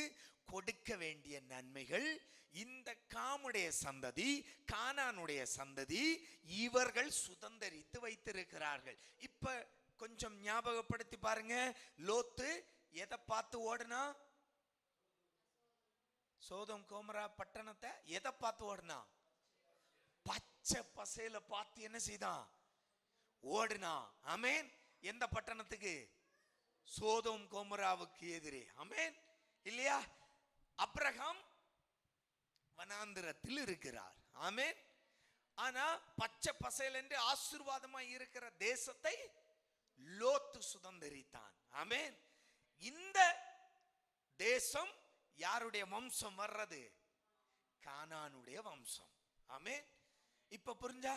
கொடுக்க வேண்டிய நன்மைகள் இந்த காமுடைய சந்ததி, கானானுடைய சந்ததி, இவர்கள் சுதந்தரித்து வைத்திருக்கிறார்கள். இப்ப கொஞ்சம் ஞாபகப்படுத்தி பாருங்க. லோத்து எதை பார்த்து ஓடுனா? சோதோம் கோமரா பட்டணத்தை எதை பார்த்து ஓடுனா? பச்சை பசையில பார்த்து என்ன செய்தான்? ஓடுனா. ஆமென். எந்த பட்டணத்துக்கு? சோதோம் கோமராவுக்கு எதிரே. ஆமென், இல்லையா? அப்ரஹாம் வனாந்திரத்தில் இருக்கிறார். ஆமென். ஆனா பச்சை பசையில் என்று ஆசீர்வாதமாய் இருக்கிற தேசத்தை லோத்து சுதந்தரித்தான். ஆமென். இந்த தேசம் யாருடைய வம்சம் வர்றது? கானானுடைய வம்சம். ஆமென். இப்ப புரிஞ்சா?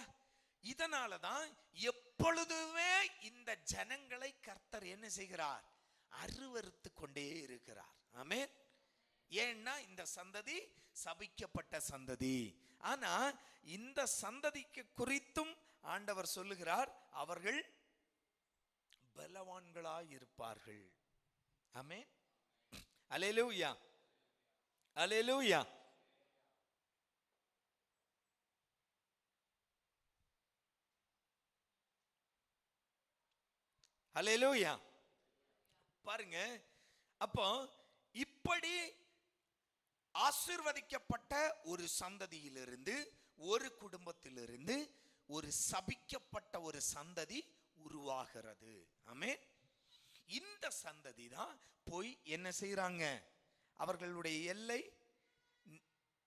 இதனாலதான் எப்பொழுதுமே இந்த ஜனங்களை கர்த்தர் என்ன செய்கிறார்? அருவருத்து கொண்டே இருக்கிறார். ஆமென். ஏன்னா இந்த சந்ததி சபிக்கப்பட்ட சந்ததி. ஆனா இந்த சந்ததிக்கு குறித்தும் ஆண்டவர் சொல்லுகிறார், அவர்கள் பலவான்களாய் இருப்பார்கள். ஆமென், அல்லேலூயா, அல்லேலூயா. அல்லேலூயா. பாருங்க, அப்போ இப்படி ஆசீர்வதிக்கப்பட்ட ஒரு சந்ததியிலிருந்து, ஒரு குடும்பத்திலிருந்து ஒரு சபிக்கப்பட்ட ஒரு சந்ததி உருவாகிறது. ஆமென். இந்த சந்ததி தான் போய் என்ன செய்யறாங்க? அவர்களுடைய எல்லை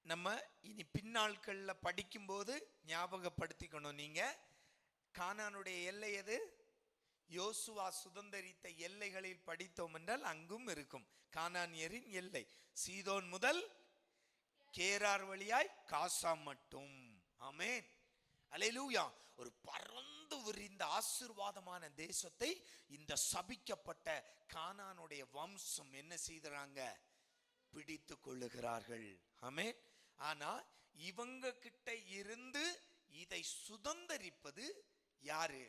நம்ம இனி பின்னாட்கள்ல படிக்கும்போது ஞாபகப்படுத்திக்கணும். நீங்க கானானுடைய எல்லை எது? யோசுவா சுதந்தரித்த எல்லைகளில் படித்தோம் என்றால் அங்கும் இருக்கும் கானானியரின் எல்லை. சீதோன் முதல் கேரார் வழியாய் காசா மட்டும். ஆமென், அல்லேலூயா. ஒரு பறந்து விரிந்த ஆசீர்வாதமான தேசத்தை இந்த சபிக்கப்பட்ட கானானுடைய வம்சம் என்ன செய்கிறாங்க? பிடித்து கொள்ளுகிறார்கள். ஆமென். ஆனா இவங்க கிட்ட இருந்து இதை சுதந்தரிப்பது யாரு?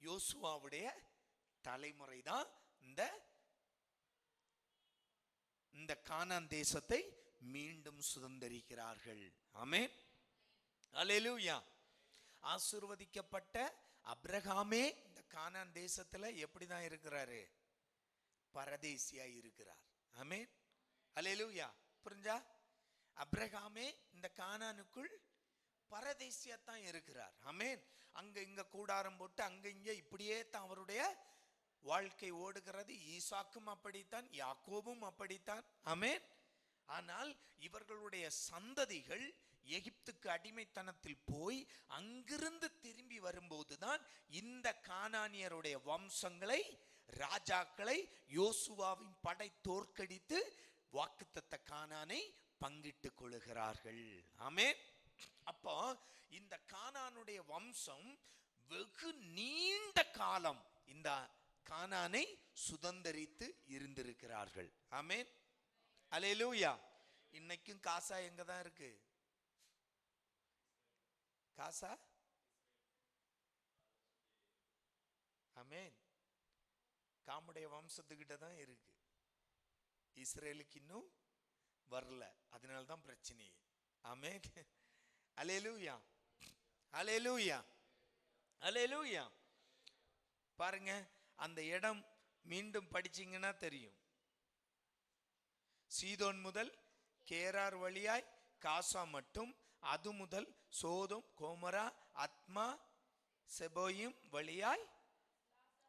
யோசுவாவுடைய தலைமுறை தான் இந்த கானான் தேசத்தை மீண்டும் சுதந்தரிக்கிறார்கள். ஆமென், அல்லேலூயா. ஆசீர்வதிக்கப்பட்ட அப்ரஹாமே இந்த கானான் தேசத்துல எப்படிதான் இருக்கிறாரு? பரதேசியா இருக்கிறார். ஆமென், அல்லேலூயா. புரிஞ்சா? அப்ரஹாமே இந்த கானானுக்குள் பரதேசியாத்தான் இருக்கிறார். ஆமென். அங்க இங்க கூடாரம் போட்டு அங்க இங்க இப்படியே தான் அவருடைய வாழ்க்கை ஓடுகிறது. ஈசாக்கும் அப்படித்தான், யாக்கோபும் அப்படித்தான். ஆமென். ஆனால் இவர்களுடைய சந்ததிகள் எகிப்துக்கு அடிமைத்தனத்தில் போய் அங்கிருந்து திரும்பி வரும்போதுதான் இந்த கானானியருடைய வம்சங்களை, ராஜாக்களை யோசுவாவின் படை தோற்கடித்து வாக்குத்தத்த கானானை பங்கிட்டுக் கொள்கிறார்கள். ஆமென். அப்போ இந்த கானானுடைய வம்சம் வெகு நீண்ட காலம் இந்த கானானை சுதந்தரித்து இருந்திருக்கிறார்கள். ஆமென். அல்லேலூயா. இன்னைக்கும் காசா எங்க தான் இருக்கு? காசா? ஆமென். காமுடைய வம்சத்துக்கிட்ட தான் இருக்கு. இஸ்ரேலுக்கு இன்னும் வரல. அதனால தான் பிரச்சனை. ஆமென். அல்லேலூயா. அல்லேலூயா. அல்லேலூயா. பாருங்க, அந்த இடம் மீண்டும் படிச்சீங்கன்னா தெரியும். சீதோன் முதல் கேரார் வழியாய் காசா மட்டும், அது முதல் சோதோம் கோமரா அத்மா செபோயிம் வழியாய்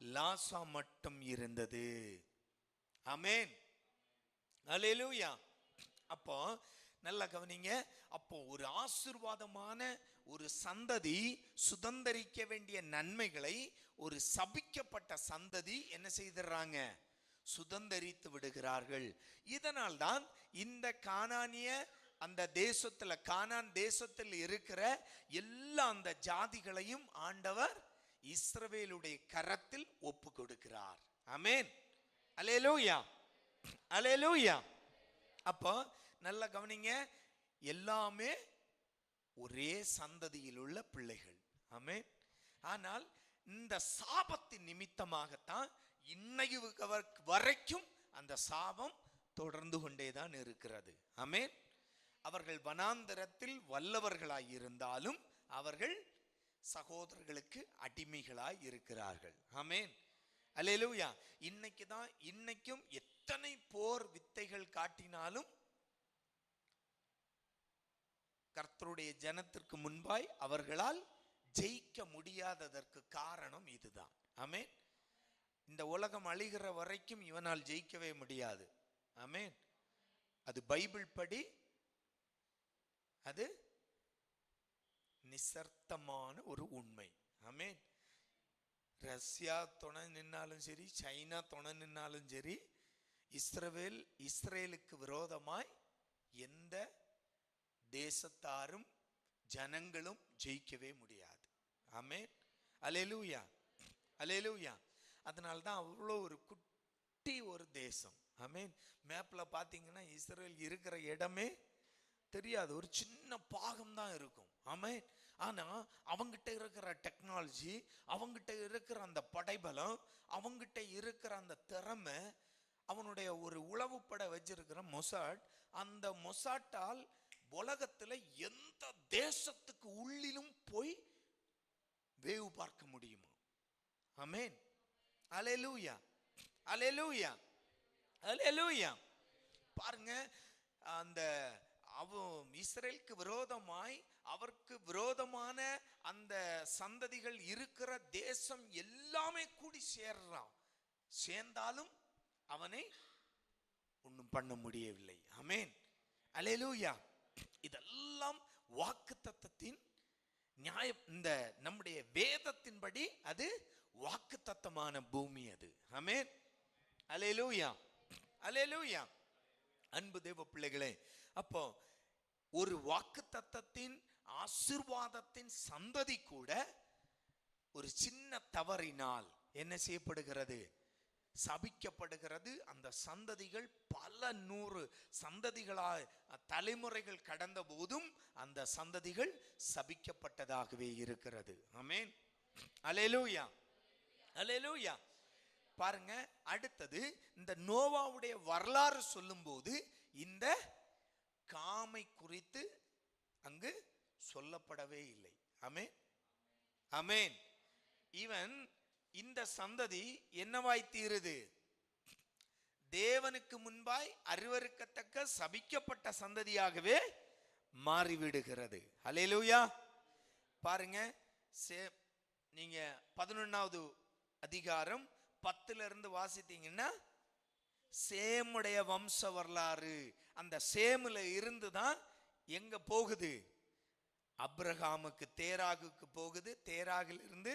லாசா மட்டும் இருந்தது. ஆமென். அல்லேலூயா. அப்போ நல்லா கவனிங்க. அப்போ ஒரு ஆசீர்வாதமான ஒரு சந்ததி சுதந்தரிக்க வேண்டிய நன்மைகளை ஒரு சபிக்கப்பட்ட சந்ததி என்ன செய்துறாங்க? சுதந்தரித்து விடுகிறார்கள். இதனால் தான் இந்த கானானிய அந்த தேசத்துல, கானான் தேசத்தில் இருக்கிற எல்லா அந்த ஜாதிகளையும் ஆண்டவர் இஸ்ரவேலுடைய கரத்தில் ஒப்பு கொடுக்கிறார். ஆமென். அல்லேலூயா. அல்லேலூயா. அப்போ நல்லா கவனிங்க, எல்லாமே ஒரே சந்ததியில் உள்ள பிள்ளைகள். ஆமென். ஆனால் இந்த சாபத்தின் நிமித்தமாகத்தான் இன்னைக்கு வரைக்கும் அந்த சாபம் தொடர்ந்து கொண்டேதான் இருக்கிறது. ஆமென். அவர்கள் வனாந்தரத்தில் வல்லவர்களாய் இருந்தாலும் அவர்கள் சகோதரர்களுக்கு அடிமைகளாய் இருக்கிறார்கள். ஆமென். அல்லேலூயா. இன்னைக்கும் எத்தனை போர் வித்தைகள் காட்டினாலும் கர்த்தருடைய ஜனத்திற்கு முன்பாய் அவர்களால் ஜெயிக்க முடியாததற்கு காரணம் இதுதான். ஆமென். இந்த உலகம் அழிகிற வரைக்கும் இவனால் ஜெயிக்கவே முடியாது. ஆமென். அது பைபிள் படி அது நிசர்த்தமான ஒரு உண்மை. ஆமென். ரஷ்யா துணை நின்னாலும் சரி, சைனா துணை நின்னாலும் சரி, இஸ்ரேலுக்கு விரோதமாய் எந்த தேசத்தாரும் ஜனங்களும் ஜெயிக்கவே முடியாது. ஆமென். அல்லேலூயா. அல்லேலூயா. அதனால்தான் அவ்வளோ ஒரு குட்டி ஒரு தேசம். ஆமென். மேப்ல பார்த்தீங்கன்னா இஸ்ரேல் இருக்கிற இடமே தெரியாது, ஒரு சின்ன பாகம் தான் இருக்கும். ஆமென். ஆனா அவங்கிட்ட இருக்கிற டெக்னாலஜி, அவங்கிட்ட இருக்கிற அந்த படைபலம், அவங்கிட்ட இருக்கிற அந்த திறமை, அவனுடைய ஒரு உளவுப்பட வச்சிருக்கிற மொசாட், அந்த மொசாட்டால் உலகத்துல எந்த தேசத்துக்கு உள்ளிலும் போய் வேவு பார்க்க முடியுமா? ஆமென். அல்லேலூயா. அல்லேலூயா. அல்லேலூயா. பாருங்க, அந்த இஸ்ரேலுக்கு விரோதமாய் அவருக்கு விரோதமான அந்த சந்ததிகள் இருக்கிற தேசம் எல்லாமே கூடி சேர்றான். சேர்ந்தாலும் அவனை ஒன்றும் பண்ண முடியவில்லை. ஆமென். அல்லேலூயா. இதெல்லாம் வாக்குத்தத்தத்தின் நியாயம். இந்த நம்முடைய வேதத்தின்படி அது வாக்குத்தத்தமான பூமி அது. ஆமென். அல்லேலூயா. அல்லேலூயா. அன்பு தேவ பிள்ளைகளே, அப்போ ஒரு வாக்குத்தத்தத்தின் ஆசீர்வாதத்தின் சந்ததி கூட ஒரு சின்ன தவறினால் என்ன செய்யப்படுகிறது? சபிக்கப்படுகிறது. அந்த சந்ததிகள் பல 100 சந்ததிகளாய் தலைமுறைகள் கடந்த போதும் அந்த சந்ததிகள் சபிக்கப்பட்டதாகவே இருக்கிறது. ஆமென். அல்லேலூயா. அல்லேலூயா. பாருங்க, அடுத்தது இந்த நோவாவுடைய வரலாறு சொல்லும்போது இந்த காமை குறித்து அங்கு சொல்லப்படவே இல்லை. ஆமென். ஆமென். இவன் இந்த சந்ததி என்னவாய் தீருது? தேவனுக்கு முன்பாய் அருவருக்கத்தக்க சபிக்கப்பட்ட சந்ததியாகவே மாறிவிடுகிறது. அல்லேலூயா. பாருங்க, நீங்க 11வது அதிகாரம் 10ல இருந்து வாசித்தீங்கன்னா சேமுடைய வம்ச வரலாறு, அந்த சேமுல இருந்து தான் எங்க போகுது, அப்ரஹாமுக்கு தேராகுக்கு போகுது, தேராகில் இருந்து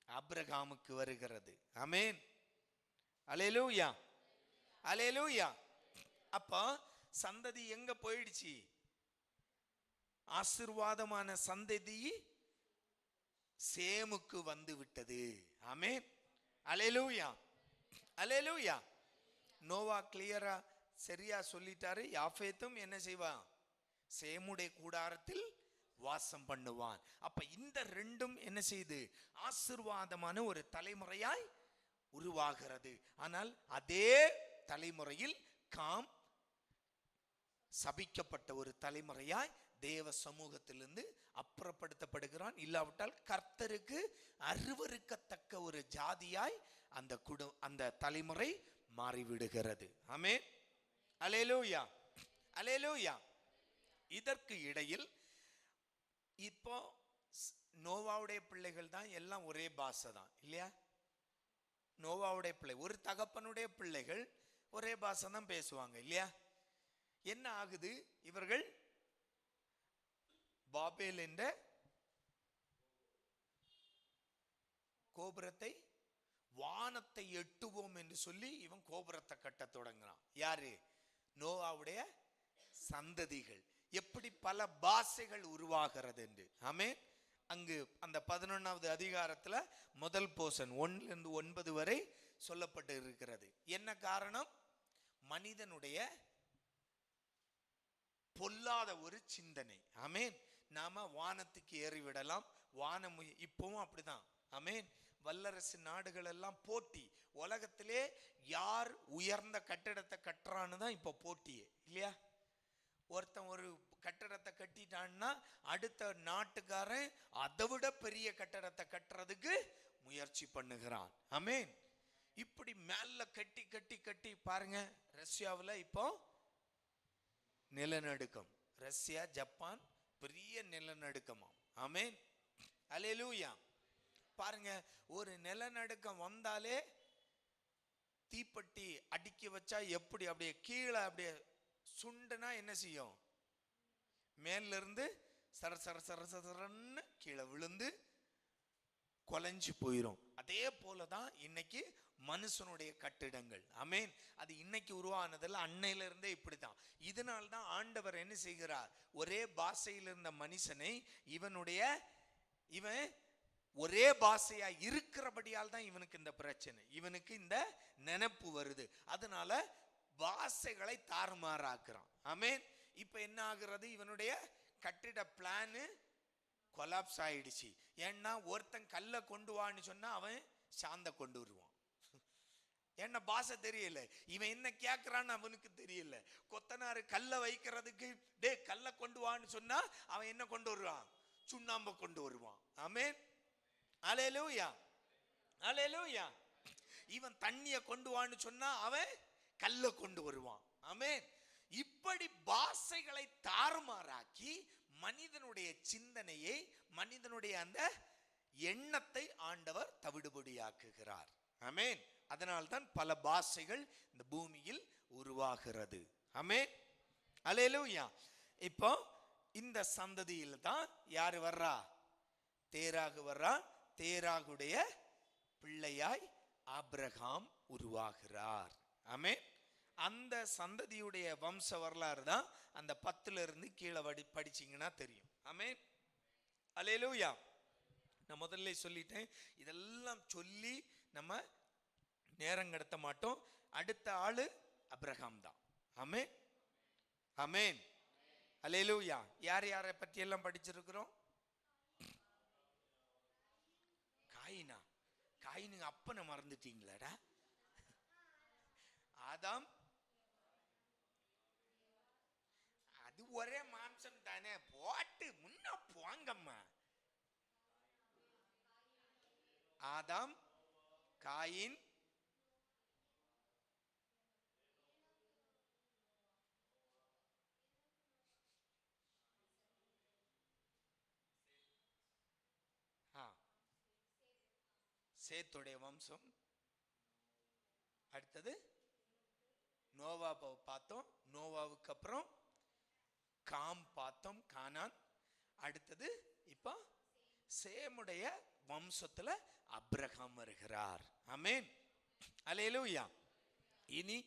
அப்ரஹாமுக்கு வருகிறது. ஆமென், அல்லேலூயா, அல்லேலூயா. அப்ப சந்ததி எங்க போயிடுச்சு, ஆசீர்வாதமான சந்ததி சேமுக்கு வந்து விட்டது. ஆமென், அல்லேலூயா, அல்லேலூயா. நோவா கிளியரா சரியா சொல்லிட்டாரு. யாஃபேத்தும் என்ன செய்வான், சேமுடைய கூடாரத்தில் வாசம் பண்ணுவான். அப்ப இந்த ரெண்டும் என்ன செய்து ஆசீர்வாதமான ஒரு தலைமுறையாய் உருவாகிறது. ஆனால் அதே தலைமுறையில் காம் சபிக்கப்பட்ட ஒரு தலைமுறையாய் தேவ சமூகத்திலிருந்து அப்புறப்படுத்தப்படுகிறான். இல்லாவிட்டால் கர்த்தருக்கு அருவருக்கத்தக்க ஒரு ஜாதியாய் அந்த தலைமுறை மாறிவிடுகிறது. ஆமென், அல்லேலூயா, அல்லேலூயா. இதற்கு இடையில் இப்போ நோவாவுடைய பிள்ளைகள் தான் எல்லாம் ஒரே பாஷை தான் இல்லையா? நோவாவுடைய பிள்ளை, ஒரு தகப்பனுடைய பிள்ளைகள் ஒரே பாஷை தான் பேசுவாங்க இல்லையா? என்ன ஆகுது, இவர்கள் பாபேல் என்ற கோபுரத்தை, வானத்தை எட்டுவோம் என்று சொல்லி இவன் கோபுரத்தை கட்ட தொடங்குறான். யாரு, நோவாவுடைய சந்ததிகள். எப்படி பல பாஷைகள் உருவாகிறது என்று. ஆமென். அங்கு அந்த 11வது அதிகாரத்துல முதல் போர்ஷன் 1 இருந்து 9 வரை சொல்லப்பட்டு இருக்கிறது. என்ன காரணம், மனிதனுடைய பொல்லாத ஒரு சிந்தனை. ஆமென். நாம வானத்துக்கு ஏறிவிடலாம், வானம் இப்பவும் அப்படிதான். ஆமென். வல்லரசு நாடுகள் எல்லாம் போட்டி, உலகத்திலே யார் உயர்ந்த கட்டிடத்தை கட்டுறான்னு தான் இப்ப போட்டியே இல்லையா? ஒருத்தன் ஒரு கட்டடத்தை கட்டிட்டான்னா அடுத்த நாட்டுக்காரன் அதை விட பெரிய கட்டடத்தை கட்டுறதுக்கு முயற்சி பண்ணுகிறான். ஆமென். இப்படி மேல கட்டி கட்டி கட்டி பாருங்க, ரஷ்யாவில் இப்போ நிலநடுக்கம், ரஷ்யா ஜப்பான் பெரிய நிலநடுக்கமாம். ஆமென், அல்லேலூயா. பாருங்க, ஒரு நிலநடுக்கம் வந்தாலே தீப்பெட்டி அடிக்க வச்சா எப்படி அப்படியே கீழே அப்படியே சுண்டுனா என்ன செய்யும், மேல இருந்து சர சர சர சரன்னு கீழே விழுந்து கொலைஞ்சு போயிரும். அதே போலதான் இன்னைக்கு மனுஷனுடைய கட்டிடங்கள். ஆமென். அது இன்னைக்கு உருவானதில்ல, அன்னையில இருந்தே இப்படித்தான். இதனால்தான் ஆண்டவர் என்ன செய்கிறார், ஒரே பாஷையில் இருந்த மனுஷனை இவன் ஒரே பாஷையா இருக்கிறபடியால் தான் இவனுக்கு இந்த பிரச்சனை, இவனுக்கு இந்த நினைப்பு வருது. அதனால பாஷைகளை தாறுமாறாக்குறான். ஆமென். இப்ப என்ன ஆகுறது, இவனுடைய கட்டிட பிளான் கொலாப்ஸ் ஆயிடுச்சு. ஏன்னா ஒருத்தன் கல்லை கொண்டு வான்னு சொன்னா அவன் சாந்த கொண்டு வருவான். என்ன பாஷை தெரியல, இவன் என்ன கேட்கிறான்னு அவனுக்கு தெரியல. கொத்தனாரு கல்லை வைக்கிறதுக்கு டே கல்லை கொண்டு வான்னு சொன்னா அவன் என்ன கொண்டு வருவான், சுண்ணாம்பை கொண்டு வருவான். ஆமென், அல்லேலூயா, அல்லேலூயா. இவன் தண்ணிய கொண்டு வான்னு சொன்னா அவன் கல்லை கொண்டு வருவான். ஆமென். இப்படி பாஷைகளை தாறுமாறாக்கி மனிதனுடைய சிந்தனையை, மனிதனுடைய அந்த எண்ணத்தை ஆண்டவர் தவிடுபடியாக்குகிறார். ஆமென். அதனால்தான் பல பாஷைகள் இந்த பூமியில் உருவாகிறது. ஆமென், அல்லேலூயா. இப்போ இந்த சந்ததியில் தான் யாரு வர்றா, தேராகு வர்றா. தேராகுடைய பிள்ளையாய் ஆபிரகாம் உருவாகிறார். ஆமென். அந்த சந்ததியுடைய வம்ச வரலாறு தான் அந்த 10ல இருந்து கீழே படிச்சீங்கன்னா தெரியும். ஆமென், அல்லேலூயா. நான் முதல்ல சொல்லிட்டேன், இதெல்லாம் சொல்லி நம்ம நேரம் கடத்த மாட்டோம். அடுத்த ஆளு அப்ரஹாம் தான். ஆமென், ஆமென், அல்லேலூயா. யார் யாரை பற்றி எல்லாம் படிச்சிருக்கிறோம்? காயினா, காயினுங்க அப்பனை மறந்துட்டீங்களாடா? ஆதாம், அது ஒரே மாம்சம் தானே, போட்டு முன்ன போங்கம்மா. ஆதாம், காயின், சேத்துடைய வம்சம். அடுத்தது நோவாவை பார்த்தோம். நோவாவுக்கு அப்புறம் காம் பார்த்தோம், கானான். அடுத்தது இப்ப சேமுடைய வம்சத்துல அப்ரஹாம் வருகிறார். ஆமென், அல்லேலூயா. இனி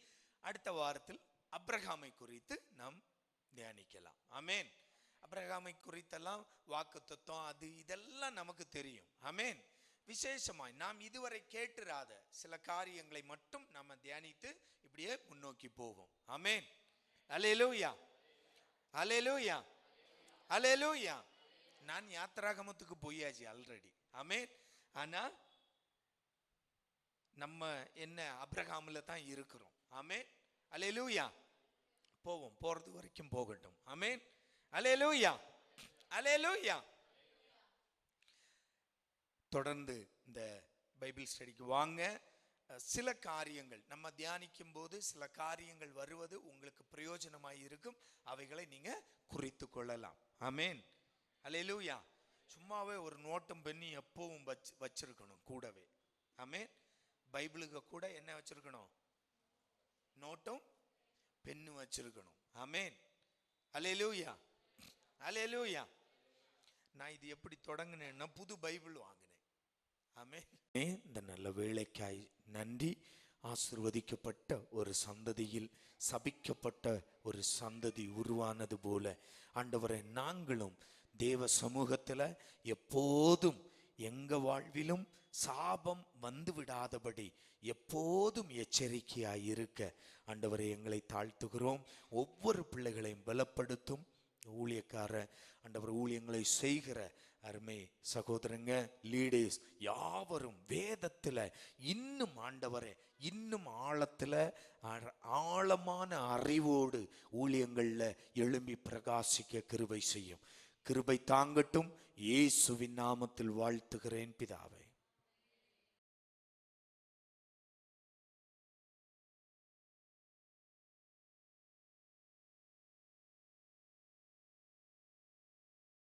அடுத்த வாரத்தில் அப்ரஹாமை குறித்து நாம் தியானிக்கலாம். ஆமென். அப்ரஹாமை குறித்தெல்லாம் வாக்குத்தத்தம் அது இதெல்லாம் நமக்கு தெரியும். ஆமென். விசேஷமாய் நாம் இதுவரை கேட்டிராத சில காரியங்களை மட்டும் நம்ம தியானித்து இப்படியே முன்னோக்கி போவோம். ஆமென், அல்லேலூயா, அல்லேலூயா, அல்லேலூயா. நான் யாத்திராகமத்துக்கு போயாச்சு ஆல்ரெடி. ஆமென். ஆனா நம்ம என்ன அப்ரஹாம்ல தான் இருக்கிறோம். ஆமென், அல்லேலூயா. போவோம், போறது வரைக்கும் போகட்டும். ஆமென், அல்லேலூயா, அல்லேலூயா. தொடர்ந்து இந்த பைபிள் ஸ்டடிக்கு வாங்க. சில காரியங்கள் நம்ம தியானிக்கும் போது சில காரியங்கள் வருவது உங்களுக்கு பிரயோஜனமாய் இருக்கும். அவைகளை நீங்க குறித்து கொள்ளலாம். ஆமென், அல்லேலூயா. சும்மாவே ஒரு நோட்டும் பெண்ணி எப்பவும் வச்சிருக்கணும் கூடவே. ஆமென். பைபிளுக்கு கூட என்ன வச்சிருக்கணும்? நோட்டும் பெண்ணு வச்சிருக்கணும். ஆமென், அல்லேலூயா, அல்லேலூயா. நான் இது எப்படி தொடங்கினேன்னா புது பைபிள் வாங்கினேன். ஆமென். இந்த நல்ல வேளைக்காய் நன்றி. ஆசீர்வதிக்கப்பட்ட ஒரு சந்ததியில் சபிக்கப்பட்ட ஒரு சந்ததி உருவானது போல ஆண்டவரே, நாங்களும் தேவ சமூகத்துல எப்போதும் எங்க வாழ்விலும் சாபம் வந்து விடாதபடி எப்போதும் எச்சரிக்கையாய் இருக்க ஆண்டவரே எங்களை தாழ்த்துகிறோம். ஒவ்வொரு பிள்ளைகளையும் பலப்படுத்தும். ஊழியக்கார ஆண்டவர் ஊழியங்களை செய்கிற அருமை சகோதரங்க, லீடர்ஸ் யாவரும் வேதத்துல இன்னும் ஆண்டவரே இன்னும் ஆழமான அறிவோடு ஊழியங்கள்ல எழும்பி பிரகாசிக்க கிருபை செய்யும். கிருபை தாங்கட்டும். இயேசுவின் நாமத்தில் வாழ்த்துகிறேன் பிதாவே.